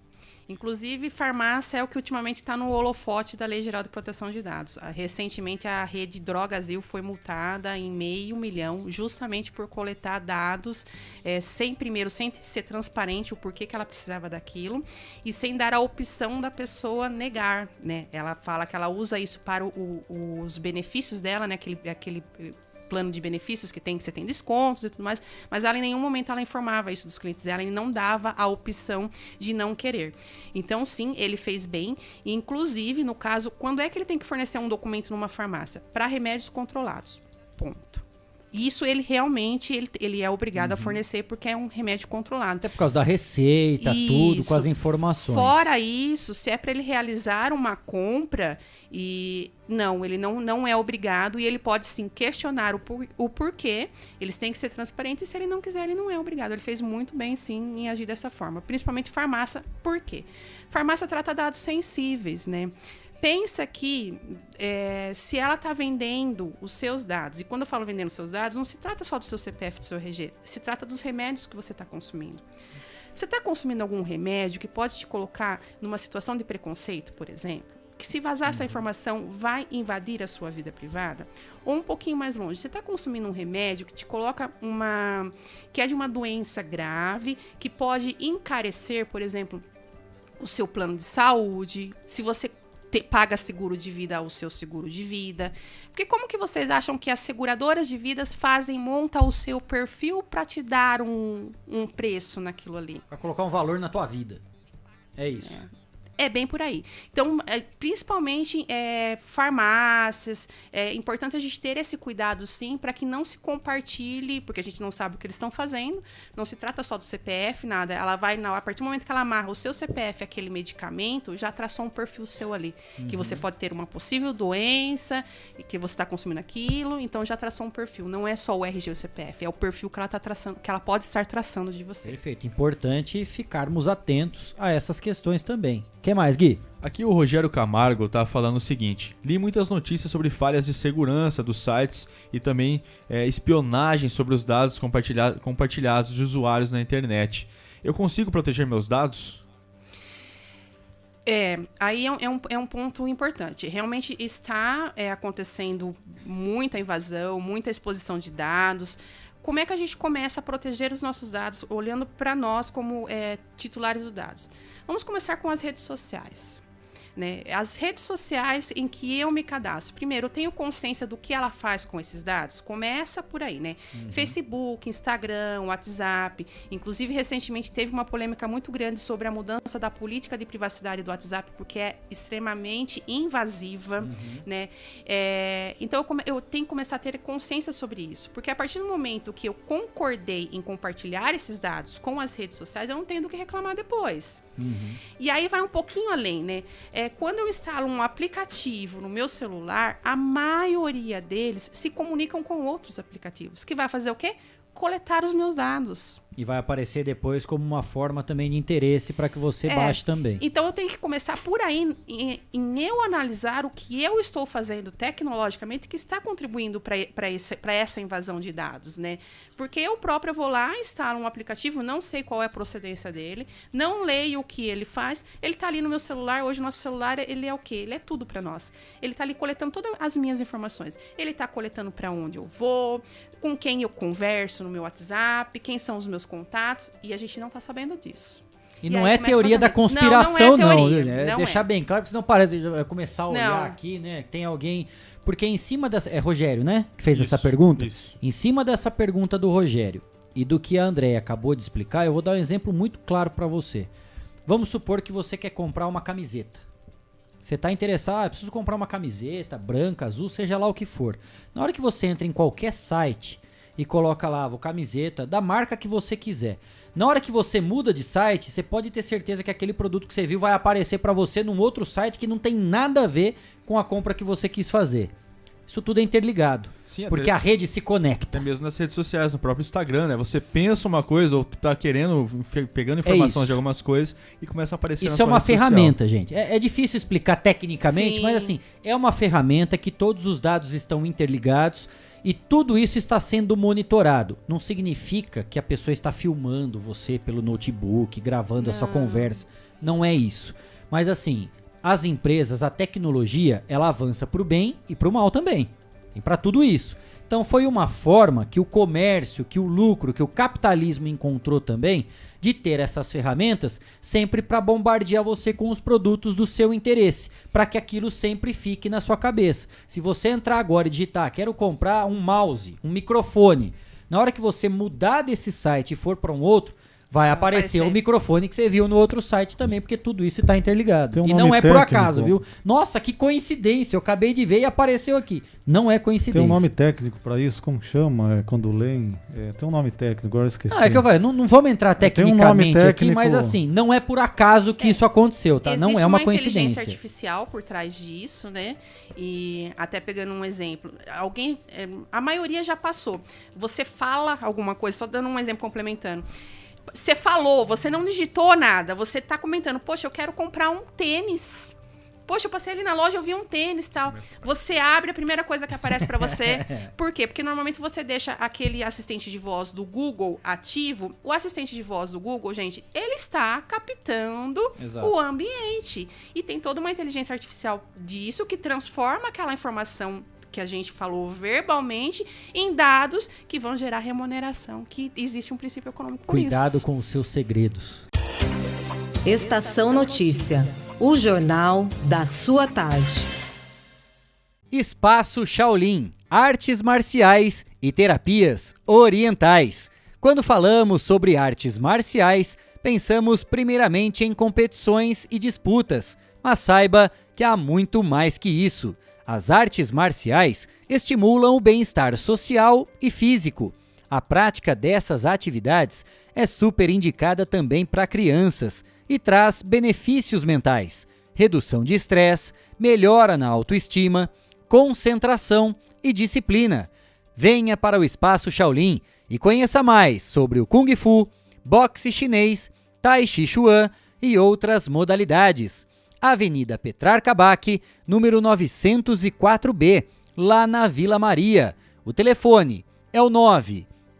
[SPEAKER 4] Inclusive, farmácia é o que ultimamente está no holofote da Lei Geral de Proteção de Dados. Recentemente, a rede Drogasil foi multada em R$500 mil justamente por coletar dados sem ser transparente o porquê que ela precisava daquilo e sem dar a opção da pessoa negar, né? Ela fala que ela usa isso para os benefícios dela, né? Aquele plano de benefícios que você tem descontos e tudo mais, mas ela em nenhum momento ela informava isso dos clientes dela e não dava a opção de não querer. Então, sim, ele fez bem, e inclusive, no caso, quando é que ele tem que fornecer um documento numa farmácia? Para remédios controlados. Ponto. Isso ele realmente ele é obrigado a fornecer porque é um remédio controlado.
[SPEAKER 1] Até por causa da receita,
[SPEAKER 4] isso.
[SPEAKER 1] Tudo, com as informações.
[SPEAKER 4] Fora isso, se é para ele realizar uma compra, ele não é obrigado, e ele pode sim questionar o porquê. Eles têm que ser transparentes, e se ele não quiser, ele não é obrigado. Ele fez muito bem sim em agir dessa forma. Principalmente farmácia, por quê? Farmácia trata dados sensíveis, né? Pensa que se ela está vendendo os seus dados, e quando eu falo vendendo os seus dados, não se trata só do seu CPF, do seu RG, se trata dos remédios que você está consumindo. Você está consumindo algum remédio que pode te colocar numa situação de preconceito, por exemplo? Que se vazar essa informação vai invadir a sua vida privada? Ou um pouquinho mais longe, você está consumindo um remédio que te coloca que é de uma doença grave, que pode encarecer, por exemplo, o seu plano de saúde, se você paga seguro de vida ao seu seguro de vida. Porque como que vocês acham que as seguradoras de vidas montam o seu perfil para te dar um preço naquilo ali?
[SPEAKER 1] Para colocar um valor na tua vida. É isso.
[SPEAKER 4] É bem por aí. Então, principalmente farmácias, é importante a gente ter esse cuidado, sim, para que não se compartilhe, porque a gente não sabe o que eles estão fazendo, não se trata só do CPF, nada. Ela vai, a partir do momento que ela amarra o seu CPF aquele medicamento, já traçou um perfil seu ali, que você pode ter uma possível doença, e que você está consumindo aquilo, então já traçou um perfil. Não é só o RG e o CPF, é o perfil que ela tá traçando, que ela pode estar traçando de você.
[SPEAKER 1] Perfeito. Importante ficarmos atentos a essas questões também. que mais, Gui?
[SPEAKER 8] Aqui o Rogério Camargo tá falando o seguinte: li muitas notícias sobre falhas de segurança dos sites e também espionagem sobre os dados compartilhados de usuários na internet. Eu consigo proteger meus dados?
[SPEAKER 4] Aí é um ponto importante. Realmente está acontecendo muita invasão, muita exposição de dados. Como é que a gente começa a proteger os nossos dados, olhando para nós como titulares dos dados? Vamos começar com as redes sociais. Né? As redes sociais em que eu me cadastro. Primeiro, eu tenho consciência do que ela faz com esses dados? Começa por aí, né? Facebook, Instagram, WhatsApp. Inclusive, recentemente teve uma polêmica muito grande sobre a mudança da política de privacidade do WhatsApp, porque é extremamente invasiva, né? Então, eu tenho que começar a ter consciência sobre isso. Porque a partir do momento que eu concordei em compartilhar esses dados com as redes sociais, eu não tenho do que reclamar depois. E aí vai um pouquinho além, né? Quando eu instalo um aplicativo no meu celular, a maioria deles se comunicam com outros aplicativos, que vai fazer o quê? Coletar os meus dados.
[SPEAKER 1] E vai aparecer depois como uma forma também de interesse para que você baixe também.
[SPEAKER 4] Então eu tenho que começar por aí em eu analisar o que eu estou fazendo tecnologicamente que está contribuindo para essa invasão de dados, né? Porque eu própria vou lá, instalo um aplicativo, não sei qual é a procedência dele, não leio o que ele faz, ele está ali no meu celular. Hoje o nosso celular, ele é o quê? Ele é tudo para nós. Ele está ali coletando todas as minhas informações. Ele está coletando para onde eu vou, com quem eu converso no meu WhatsApp, quem são os meus contatos, e a gente não tá sabendo disso.
[SPEAKER 1] E não é teoria da conspiração, não. Deixar bem claro, porque senão parece começar a olhar aqui, né? Tem alguém... Porque em cima dessa... É Rogério, né? Que fez essa pergunta?
[SPEAKER 8] Isso.
[SPEAKER 1] Em cima dessa pergunta do Rogério e do que a Andréia acabou de explicar, eu vou dar um exemplo muito claro para você. Vamos supor que você quer comprar uma camiseta. Você está interessado, preciso comprar uma camiseta branca, azul, seja lá o que for. Na hora que você entra em qualquer site e coloca lá a camiseta da marca que você quiser, na hora que você muda de site, você pode ter certeza que aquele produto que você viu vai aparecer para você num outro site que não tem nada a ver com a compra que você quis fazer. Isso tudo é interligado, porque a rede se conecta.
[SPEAKER 8] Até mesmo nas redes sociais, no próprio Instagram, né? Você pensa uma coisa ou tá pegando informação de algumas coisas e começa a aparecer na sua rede social. Isso é uma
[SPEAKER 1] ferramenta, gente. É difícil explicar tecnicamente, mas assim, é uma ferramenta que todos os dados estão interligados e tudo isso está sendo monitorado. Não significa que a pessoa está filmando você pelo notebook, gravando a sua conversa. Não é isso. Mas assim... As empresas, a tecnologia, ela avança para o bem e para o mal também. Tem para tudo isso. Então foi uma forma que o comércio, que o lucro, que o capitalismo encontrou também de ter essas ferramentas sempre para bombardear você com os produtos do seu interesse, para que aquilo sempre fique na sua cabeça. Se você entrar agora e digitar, quero comprar um mouse, um microfone, na hora que você mudar desse site e for para um outro, vai aparecer o microfone que você viu no outro site também, porque tudo isso está interligado. E não é por acaso, viu? Nossa, que coincidência, eu acabei de ver e apareceu aqui. Não é coincidência.
[SPEAKER 5] Tem um nome técnico para isso, como chama? Quando leem, tem um nome técnico, agora eu esqueci.
[SPEAKER 1] É que eu falei, não vamos entrar tecnicamente aqui, mas assim, não é por acaso que isso aconteceu, tá? Não é uma coincidência.
[SPEAKER 4] Existe uma inteligência artificial por trás disso, né? E até pegando um exemplo, a maioria já passou. Você fala alguma coisa, só dando um exemplo complementando. Você falou, você não digitou nada, você tá comentando, poxa, eu quero comprar um tênis. Poxa, eu passei ali na loja, eu vi um tênis e tal. Você abre, a primeira coisa que aparece pra você. Por quê? Porque normalmente você deixa aquele assistente de voz do Google ativo. O assistente de voz do Google, gente, ele está captando o ambiente. E tem toda uma inteligência artificial disso que transforma aquela informação que a gente falou verbalmente em dados que vão gerar remuneração, que existe um princípio econômico por isso.
[SPEAKER 1] Cuidado com os seus segredos.
[SPEAKER 6] Estação Notícia, o jornal da sua tarde.
[SPEAKER 1] Espaço Shaolin, artes marciais e terapias orientais. Quando falamos sobre artes marciais, pensamos primeiramente em competições e disputas, mas saiba que há muito mais que isso. As artes marciais estimulam o bem-estar social e físico. A prática dessas atividades é super indicada também para crianças e traz benefícios mentais, redução de estresse, melhora na autoestima, concentração e disciplina. Venha para o Espaço Shaolin e conheça mais sobre o Kung Fu, boxe chinês, Tai Chi Chuan e outras modalidades. Avenida Petrarca Bach, número 904B, lá na Vila Maria. O telefone é o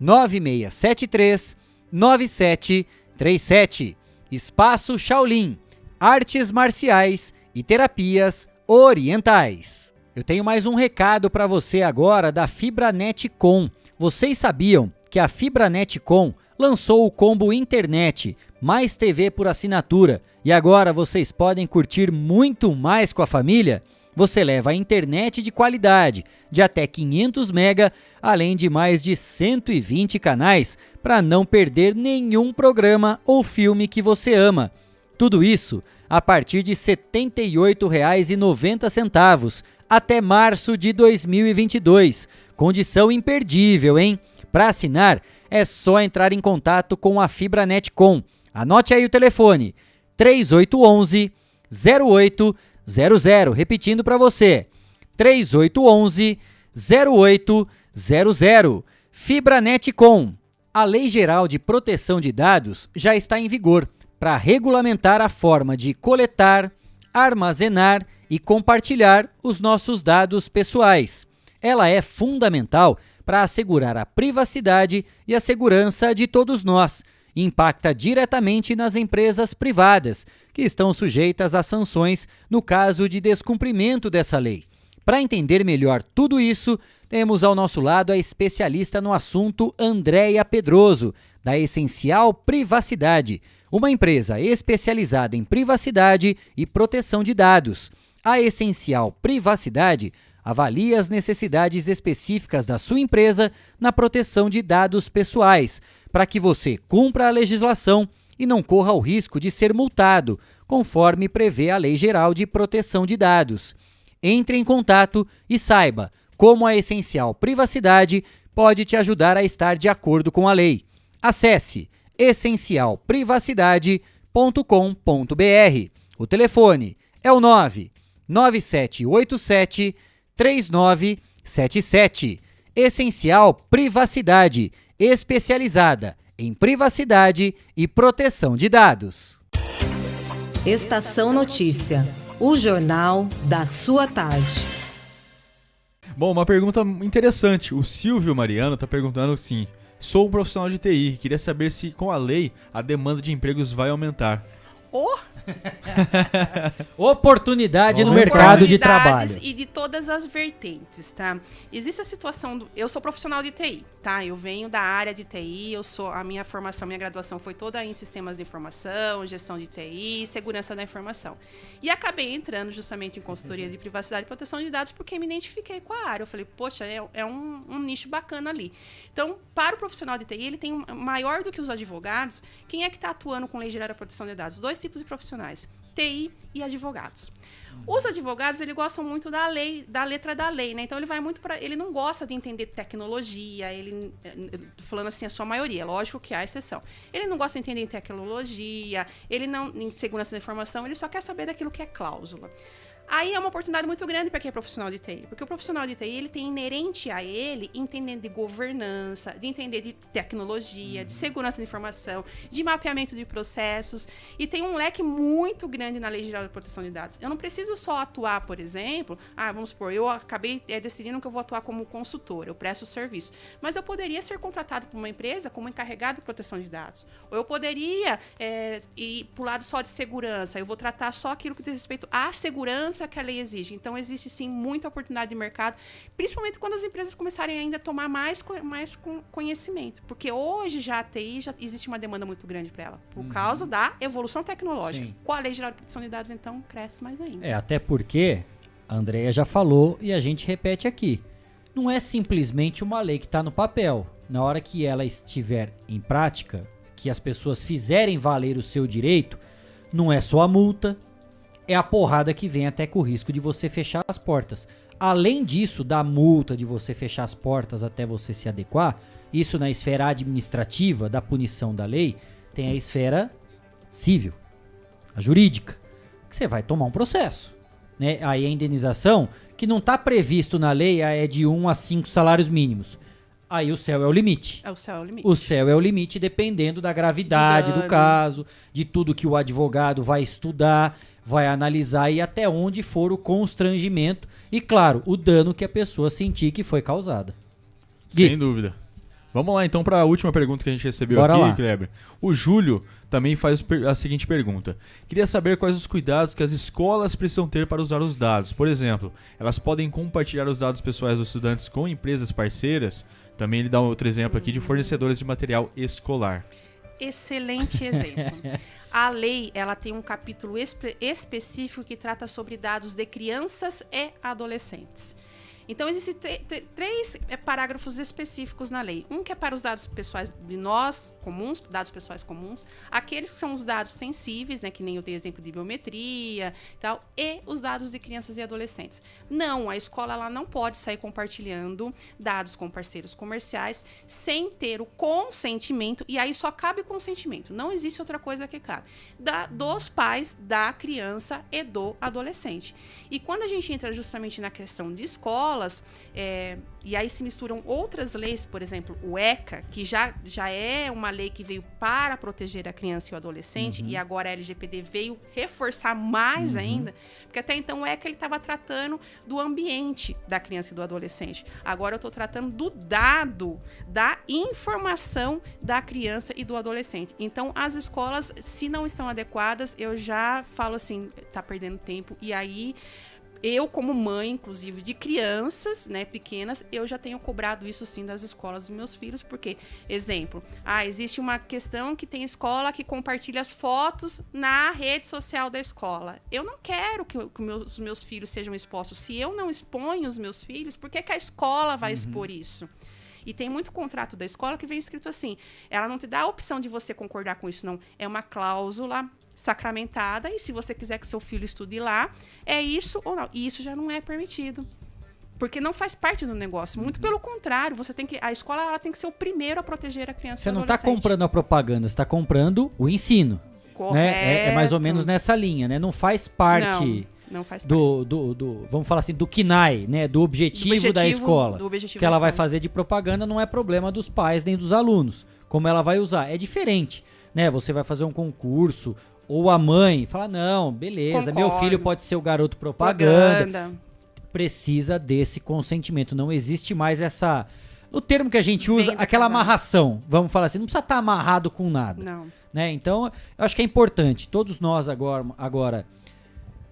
[SPEAKER 1] 99673-9737. Espaço Shaolin, artes marciais e terapias orientais. Eu tenho mais um recado para você agora da Fibranet Com. Vocês sabiam que a Fibranet Com lançou o combo internet mais TV por assinatura e agora vocês podem curtir muito mais com a família? Você leva a internet de qualidade de até 500 MB, além de mais de 120 canais para não perder nenhum programa ou filme que você ama. Tudo isso a partir de R$ 78,90 até março de 2022. Condição imperdível, hein? Para assinar, é só entrar em contato com a Fibranet Com. Anote aí o telefone, 3811-0800. Repetindo para você, 3811-0800. Fibranet Com. A Lei Geral de Proteção de Dados já está em vigor para regulamentar a forma de coletar, armazenar e compartilhar os nossos dados pessoais. Ela é fundamental para assegurar a privacidade e a segurança de todos nós. Impacta diretamente nas empresas privadas, que estão sujeitas a sanções no caso de descumprimento dessa lei. Para entender melhor tudo isso, temos ao nosso lado a especialista no assunto Andréia Pedroso, da Essencial Privacidade, uma empresa especializada em privacidade e proteção de dados. A Essencial Privacidade avalia as necessidades específicas da sua empresa na proteção de dados pessoais, para que você cumpra a legislação e não corra o risco de ser multado, conforme prevê a Lei Geral de Proteção de Dados. Entre em contato e saiba como a Essencial Privacidade pode te ajudar a estar de acordo com a lei. Acesse essencialprivacidade.com.br. O telefone é o 99787-3977. Essencial Privacidade, especializada em privacidade e proteção de dados.
[SPEAKER 6] Estação Notícia, o jornal da sua tarde.
[SPEAKER 8] Bom, uma pergunta interessante. O Silvio Mariano está perguntando assim: sou um profissional de TI, queria saber se com a lei a demanda de empregos vai aumentar.
[SPEAKER 1] Oportunidade no mercado de trabalho.
[SPEAKER 4] E de todas as vertentes, tá? Existe a situação eu sou profissional de TI, tá? Eu venho da área de TI, a minha formação, minha graduação foi toda em sistemas de informação, gestão de TI, segurança da informação. E acabei entrando justamente em consultoria de privacidade e proteção de dados porque me identifiquei com a área. Eu falei, poxa, é um nicho bacana ali. Então, para o profissional de TI, ele tem maior do que os advogados. Quem é que está atuando com lei geral de proteção de dados? Dois tipos de profissionais, TI e advogados. Os advogados, eles gostam muito da lei, da letra da lei, né? Então ele vai muito ele não gosta de entender tecnologia, tô falando assim a sua maioria, lógico que há exceção. Ele não gosta de entender em tecnologia, ele não em segurança da informação, ele só quer saber daquilo que é cláusula. Aí é uma oportunidade muito grande para quem é profissional de TI, porque o profissional de TI, ele tem inerente a ele entender de governança, de entender de tecnologia, de segurança da informação, de mapeamento de processos, e tem um leque muito grande na Lei Geral de Proteção de Dados. Eu não preciso só atuar, por exemplo, vamos supor, eu acabei decidindo que eu vou atuar como consultor, eu presto serviço, mas eu poderia ser contratado por uma empresa como encarregado de proteção de dados, ou eu poderia ir para o lado só de segurança, eu vou tratar só aquilo que diz respeito à segurança que a lei exige. Então, existe sim muita oportunidade de mercado, principalmente quando as empresas começarem ainda a tomar mais conhecimento, porque hoje já a TI já existe uma demanda muito grande para ela, por causa da evolução tecnológica. Sim. Com a Lei Geral de Proteção de Dados, então, cresce mais ainda.
[SPEAKER 1] Até porque a Andréia já falou e a gente repete aqui, não é simplesmente uma lei que está no papel. Na hora que ela estiver em prática, que as pessoas fizerem valer o seu direito, não é só a multa, é a porrada que vem até com o risco de você fechar as portas. Além disso, da multa de você fechar as portas até você se adequar, isso na esfera administrativa, da punição da lei, tem a esfera civil, a jurídica, que você vai tomar um processo. Né? Aí a indenização, que não está previsto na lei, é de 1 a 5 salários mínimos. Aí o céu é o limite.
[SPEAKER 4] O céu é o limite.
[SPEAKER 1] O céu é o limite dependendo da gravidade do caso, de tudo que o advogado vai estudar, vai analisar aí até onde for o constrangimento e, claro, o dano que a pessoa sentir que foi causada. Gui.
[SPEAKER 8] Sem dúvida. Vamos lá então para a última pergunta que a gente recebeu
[SPEAKER 1] Bora
[SPEAKER 8] aqui,
[SPEAKER 1] lá.
[SPEAKER 8] Kleber. O Júlio também faz a seguinte pergunta. Queria saber quais os cuidados que as escolas precisam ter para usar os dados. Por exemplo, elas podem compartilhar os dados pessoais dos estudantes com empresas parceiras? Também ele dá outro exemplo aqui de fornecedores de material escolar.
[SPEAKER 4] Excelente exemplo. A lei, ela tem um capítulo específico que trata sobre dados de crianças e adolescentes. Então, existem três parágrafos específicos na lei. Um que é para os dados pessoais de nós, comuns, dados pessoais comuns. Aqueles que são os dados sensíveis, né, que nem eu dei exemplo de biometria e tal. E os dados de crianças e adolescentes. Não, a escola ela não pode sair compartilhando dados com parceiros comerciais sem ter o consentimento. E aí só cabe consentimento. Não existe outra coisa que cabe. Dos pais, da criança e do adolescente. E quando a gente entra justamente na questão de escola, e aí se misturam outras leis, por exemplo, o ECA, que já é uma lei que veio para proteger a criança e o adolescente, e agora a LGPD veio reforçar mais ainda, porque até então o ECA estava tratando do ambiente da criança e do adolescente. Agora eu estou tratando do dado, da informação da criança e do adolescente. Então, as escolas, se não estão adequadas, eu já falo assim, tá perdendo tempo, e aí eu, como mãe, inclusive, de crianças, né, pequenas, eu já tenho cobrado isso, sim, das escolas dos meus filhos, porque, exemplo, existe uma questão que tem escola que compartilha as fotos na rede social da escola. Eu não quero que os meus filhos sejam expostos. Se eu não exponho os meus filhos, por que a escola vai expor isso? E tem muito contrato da escola que vem escrito assim, ela não te dá a opção de você concordar com isso, não. É uma cláusula sacramentada, e se você quiser que seu filho estude lá, é isso ou não. E isso já não é permitido, porque não faz parte do negócio. Muito pelo contrário, a escola ela tem que ser o primeiro a proteger a criança e o adolescente.
[SPEAKER 1] Você não está comprando a propaganda, você está comprando o ensino.
[SPEAKER 4] Correto.
[SPEAKER 1] Né? É mais ou menos nessa linha, né? Não faz parte...
[SPEAKER 4] Não faz parte.
[SPEAKER 1] Vamos falar assim, do KNAI, né? Do objetivo da escola. Que ela vai fazer de propaganda não é problema dos pais nem dos alunos. Como ela vai usar. É diferente, né? Você vai fazer um concurso, ou a mãe fala, não, beleza, meu filho pode ser o garoto propaganda. Precisa desse consentimento. Não existe mais essa... O termo que a gente usa, aquela amarração. Vamos falar assim, não precisa estar amarrado com nada.
[SPEAKER 4] Não.
[SPEAKER 1] Né? Então, eu acho que é importante, todos nós agora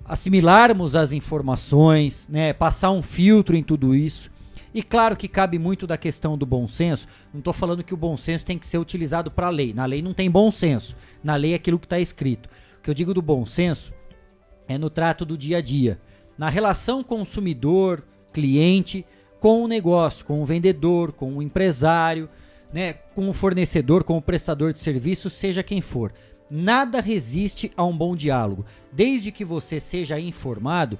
[SPEAKER 1] assimilarmos as informações, né? Passar um filtro em tudo isso. E claro que cabe muito da questão do bom senso. Não estou falando que o bom senso tem que ser utilizado para a lei. Na lei não tem bom senso. Na lei é aquilo que está escrito. O que eu digo do bom senso é no trato do dia a dia. Na relação consumidor-cliente com o negócio, com o vendedor, com o empresário, né, com o fornecedor, com o prestador de serviço, seja quem for. Nada resiste a um bom diálogo. Desde que você seja informado,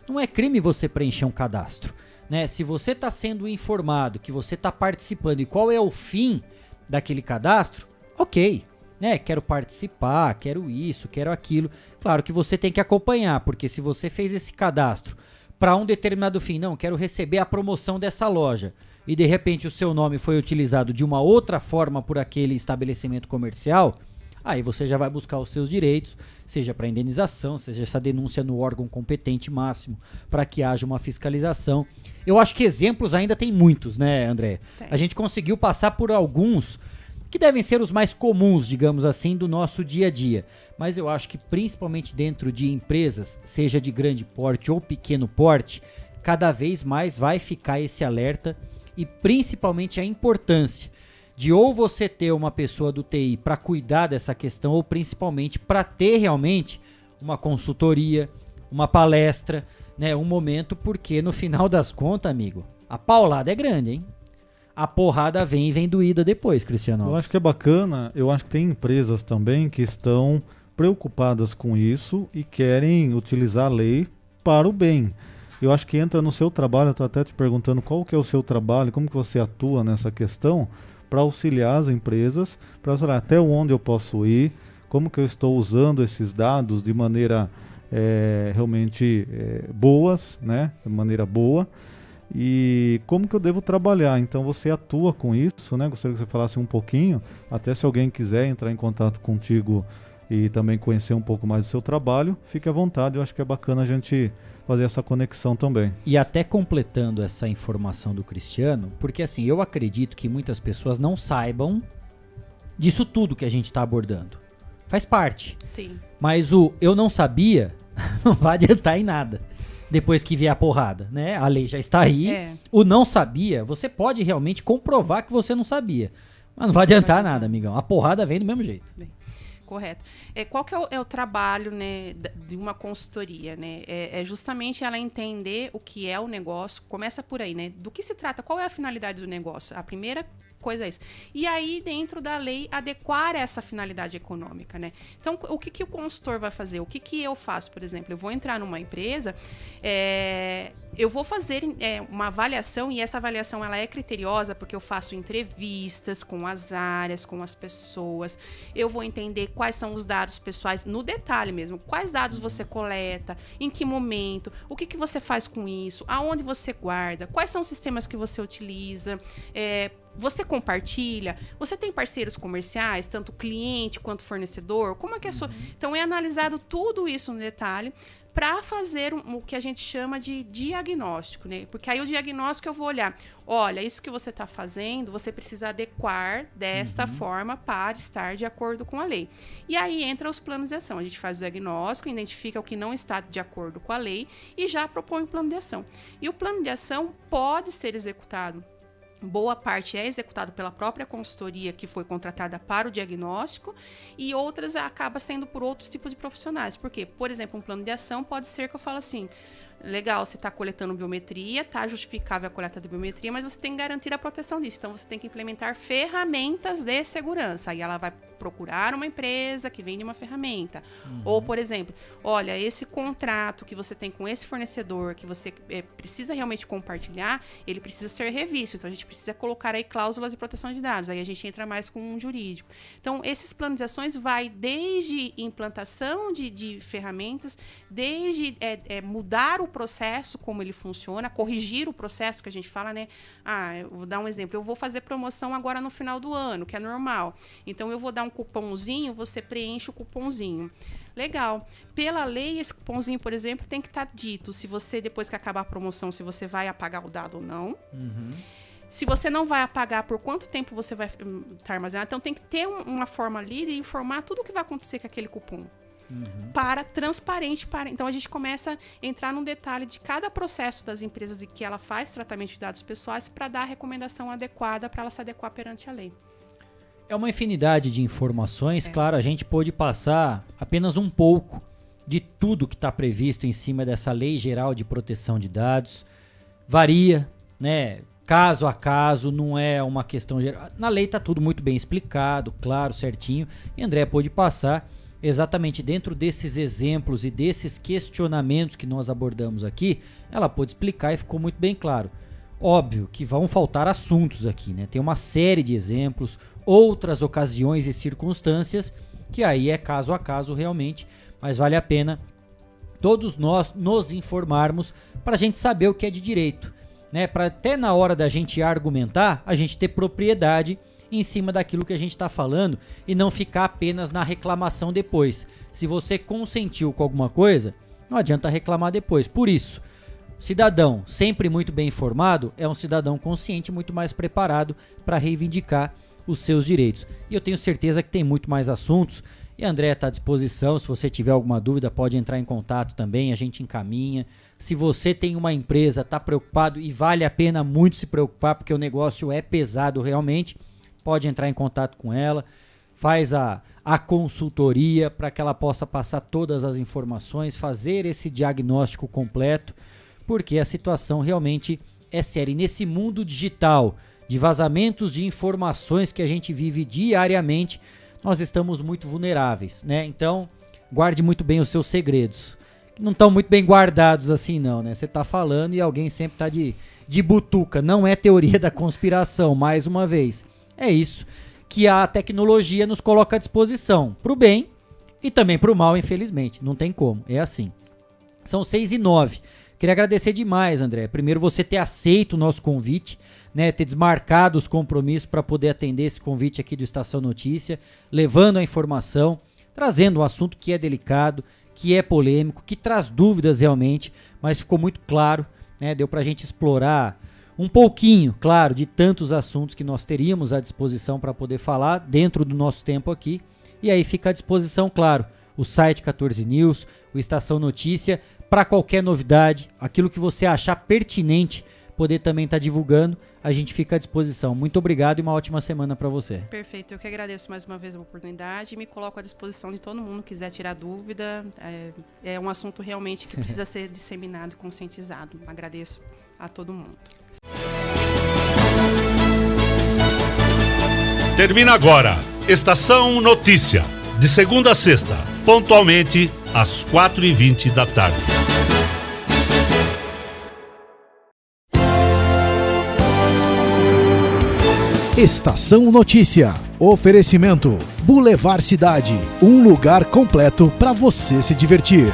[SPEAKER 1] não é crime você preencher um cadastro. Né? Se você está sendo informado, que você está participando e qual é o fim daquele cadastro, ok, né? Quero participar, quero isso, quero aquilo. Claro que você tem que acompanhar, porque se você fez esse cadastro para um determinado fim, não, quero receber a promoção dessa loja, e de repente o seu nome foi utilizado de uma outra forma por aquele estabelecimento comercial, aí você já vai buscar os seus direitos, seja para indenização, seja essa denúncia no órgão competente máximo, para que haja uma fiscalização. Eu acho que exemplos ainda tem muitos, né, André? A gente conseguiu passar por alguns que devem ser os mais comuns, digamos assim, do nosso dia a dia. Mas eu acho que principalmente dentro de empresas, seja de grande porte ou pequeno porte, cada vez mais vai ficar esse alerta e principalmente a importância de ou você ter uma pessoa do TI para cuidar dessa questão, ou principalmente para ter realmente uma consultoria, uma palestra, né, um momento, porque no final das contas, amigo, a paulada é grande, hein? A porrada vem doída depois, Cristiano.
[SPEAKER 5] Eu acho que é bacana, eu acho que tem empresas também que estão preocupadas com isso e querem utilizar a lei para o bem. Eu acho que entra no seu trabalho, eu estou até te perguntando qual que é o seu trabalho, como que você atua nessa questão, para auxiliar as empresas, para saber até onde eu posso ir, como que eu estou usando esses dados de maneira realmente boas, né? De maneira boa, e como que eu devo trabalhar. Então você atua com isso, né? Gostaria que você falasse um pouquinho, até se alguém quiser entrar em contato contigo e também conhecer um pouco mais do seu trabalho, fique à vontade. Eu acho que é bacana a gente fazer essa conexão também.
[SPEAKER 1] E até completando essa informação do Cristiano, porque assim, eu acredito que muitas pessoas não saibam disso tudo que a gente está abordando. Faz parte.
[SPEAKER 4] Sim.
[SPEAKER 1] Mas o eu não sabia não vai adiantar em nada depois que vier a porrada, né? A lei já está aí. O não sabia, você pode realmente comprovar que você não sabia. Mas não vai adiantar nada, amigão. A porrada vem do mesmo jeito.
[SPEAKER 4] Bem, correto. Qual que é o trabalho, né, de uma consultoria, né? É justamente ela entender o que é o negócio. Começa por aí, né? Do que se trata? Qual é a finalidade do negócio? A primeira coisa é isso. E aí, dentro da lei, adequar essa finalidade econômica, né? Então, o que o consultor vai fazer? O que eu faço, por exemplo? Eu vou entrar numa empresa, eu vou fazer uma avaliação, e essa avaliação ela é criteriosa porque eu faço entrevistas com as áreas, com as pessoas. Eu vou entender quais são os dados pessoais, no detalhe mesmo. Quais dados você coleta, em que momento, o que você faz com isso, aonde você guarda, quais são os sistemas que você utiliza, você compartilha, você tem parceiros comerciais, tanto cliente quanto fornecedor, como é que é a sua... Então é analisado tudo isso no detalhe para fazer o que a gente chama de diagnóstico, né? Porque aí o diagnóstico eu vou olhar, olha, isso que você está fazendo, você precisa adequar desta forma para estar de acordo com a lei. E aí entra os planos de ação. A gente faz o diagnóstico, identifica o que não está de acordo com a lei e já propõe um plano de ação. E o plano de ação pode ser executado. Boa parte é executado pela própria consultoria que foi contratada para o diagnóstico e outras acaba sendo por outros tipos de profissionais. Por quê? Por exemplo, um plano de ação pode ser que eu falo assim, legal, você está coletando biometria, está justificável a coleta de biometria, mas você tem que garantir a proteção disso. Então, você tem que implementar ferramentas de segurança. Aí ela vai procurar uma empresa que vende uma ferramenta. Ou, por exemplo, olha, esse contrato que você tem com esse fornecedor, que você precisa realmente compartilhar, ele precisa ser revisto. Então, a gente precisa colocar aí cláusulas de proteção de dados. Aí a gente entra mais com um jurídico. Então, esses planos de ações vai desde implantação de ferramentas, desde mudar o processo, como ele funciona, corrigir o processo que a gente fala, né? Eu vou dar um exemplo. Eu vou fazer promoção agora no final do ano, que é normal. Então, eu vou dar um cupomzinho, você preenche o cupomzinho. Legal. Pela lei, esse cupomzinho, por exemplo, tem que estar dito se você, depois que acabar a promoção, se você vai apagar o dado ou não. Se você não vai apagar, por quanto tempo você vai estar armazenado. Então, tem que ter uma forma ali de informar tudo o que vai acontecer com aquele cupom. Transparente. Então, a gente começa a entrar no detalhe de cada processo das empresas de que ela faz tratamento de dados pessoais para dar a recomendação adequada para ela se adequar perante a lei.
[SPEAKER 1] É uma infinidade de informações, claro, a gente pôde passar apenas um pouco de tudo que está previsto em cima dessa Lei Geral de Proteção de Dados. Varia, né? Caso a caso, não é uma questão geral. Na lei está tudo muito bem explicado, claro, certinho. E André pôde passar exatamente dentro desses exemplos e desses questionamentos que nós abordamos aqui. Ela pôde explicar e ficou muito bem claro. Óbvio que vão faltar assuntos aqui, né? Tem uma série de exemplos, outras ocasiões e circunstâncias que aí é caso a caso realmente, mas vale a pena todos nós nos informarmos para a gente saber o que é de direito, né? Para até na hora da gente argumentar, a gente ter propriedade em cima daquilo que a gente está falando e não ficar apenas na reclamação depois. Se você consentiu com alguma coisa, não adianta reclamar depois. Por isso, cidadão sempre muito bem informado é um cidadão consciente, muito mais preparado para reivindicar os seus direitos. E eu tenho certeza que tem muito mais assuntos e a André está à disposição. Se você tiver alguma dúvida, pode entrar em contato também, a gente encaminha. Se você tem uma empresa, está preocupado e vale a pena muito se preocupar porque o negócio é pesado realmente, pode entrar em contato com ela, faz a consultoria para que ela possa passar todas as informações, fazer esse diagnóstico completo, porque a situação realmente é séria. E nesse mundo digital, de vazamentos de informações que a gente vive diariamente, nós estamos muito vulneráveis, né? Então, guarde muito bem os seus segredos. Não estão muito bem guardados assim não, né? Você está falando e alguém sempre está de butuca. Não é teoria da conspiração, mais uma vez. É isso que a tecnologia nos coloca à disposição, para o bem e também para o mal, infelizmente. Não tem como, é assim. São 6h09. Queria agradecer demais, André. Primeiro, você ter aceito o nosso convite, né, ter desmarcado os compromissos para poder atender esse convite aqui do Estação Notícia, levando a informação. trazendo um assunto que é delicado, que é polêmico, que traz dúvidas realmente, mas ficou muito claro, né? Deu pra gente explorar um pouquinho, claro, de tantos assuntos que nós teríamos à disposição para poder falar dentro do nosso tempo aqui. E aí fica à disposição, claro, o site 14 News, o Estação Notícia, para qualquer novidade, aquilo que você achar pertinente, poder também estar divulgando, a gente fica à disposição. Muito obrigado e uma ótima semana para você.
[SPEAKER 4] Perfeito, eu que agradeço mais uma vez a oportunidade e me coloco à disposição de todo mundo que quiser tirar dúvida. É um assunto realmente que precisa ser disseminado e conscientizado. Agradeço a todo mundo.
[SPEAKER 3] Termina agora Estação Notícia, de segunda a sexta, pontualmente às 4h20 da tarde.
[SPEAKER 2] Estação Notícia. Oferecimento Boulevard Cidade, um lugar completo para você se divertir.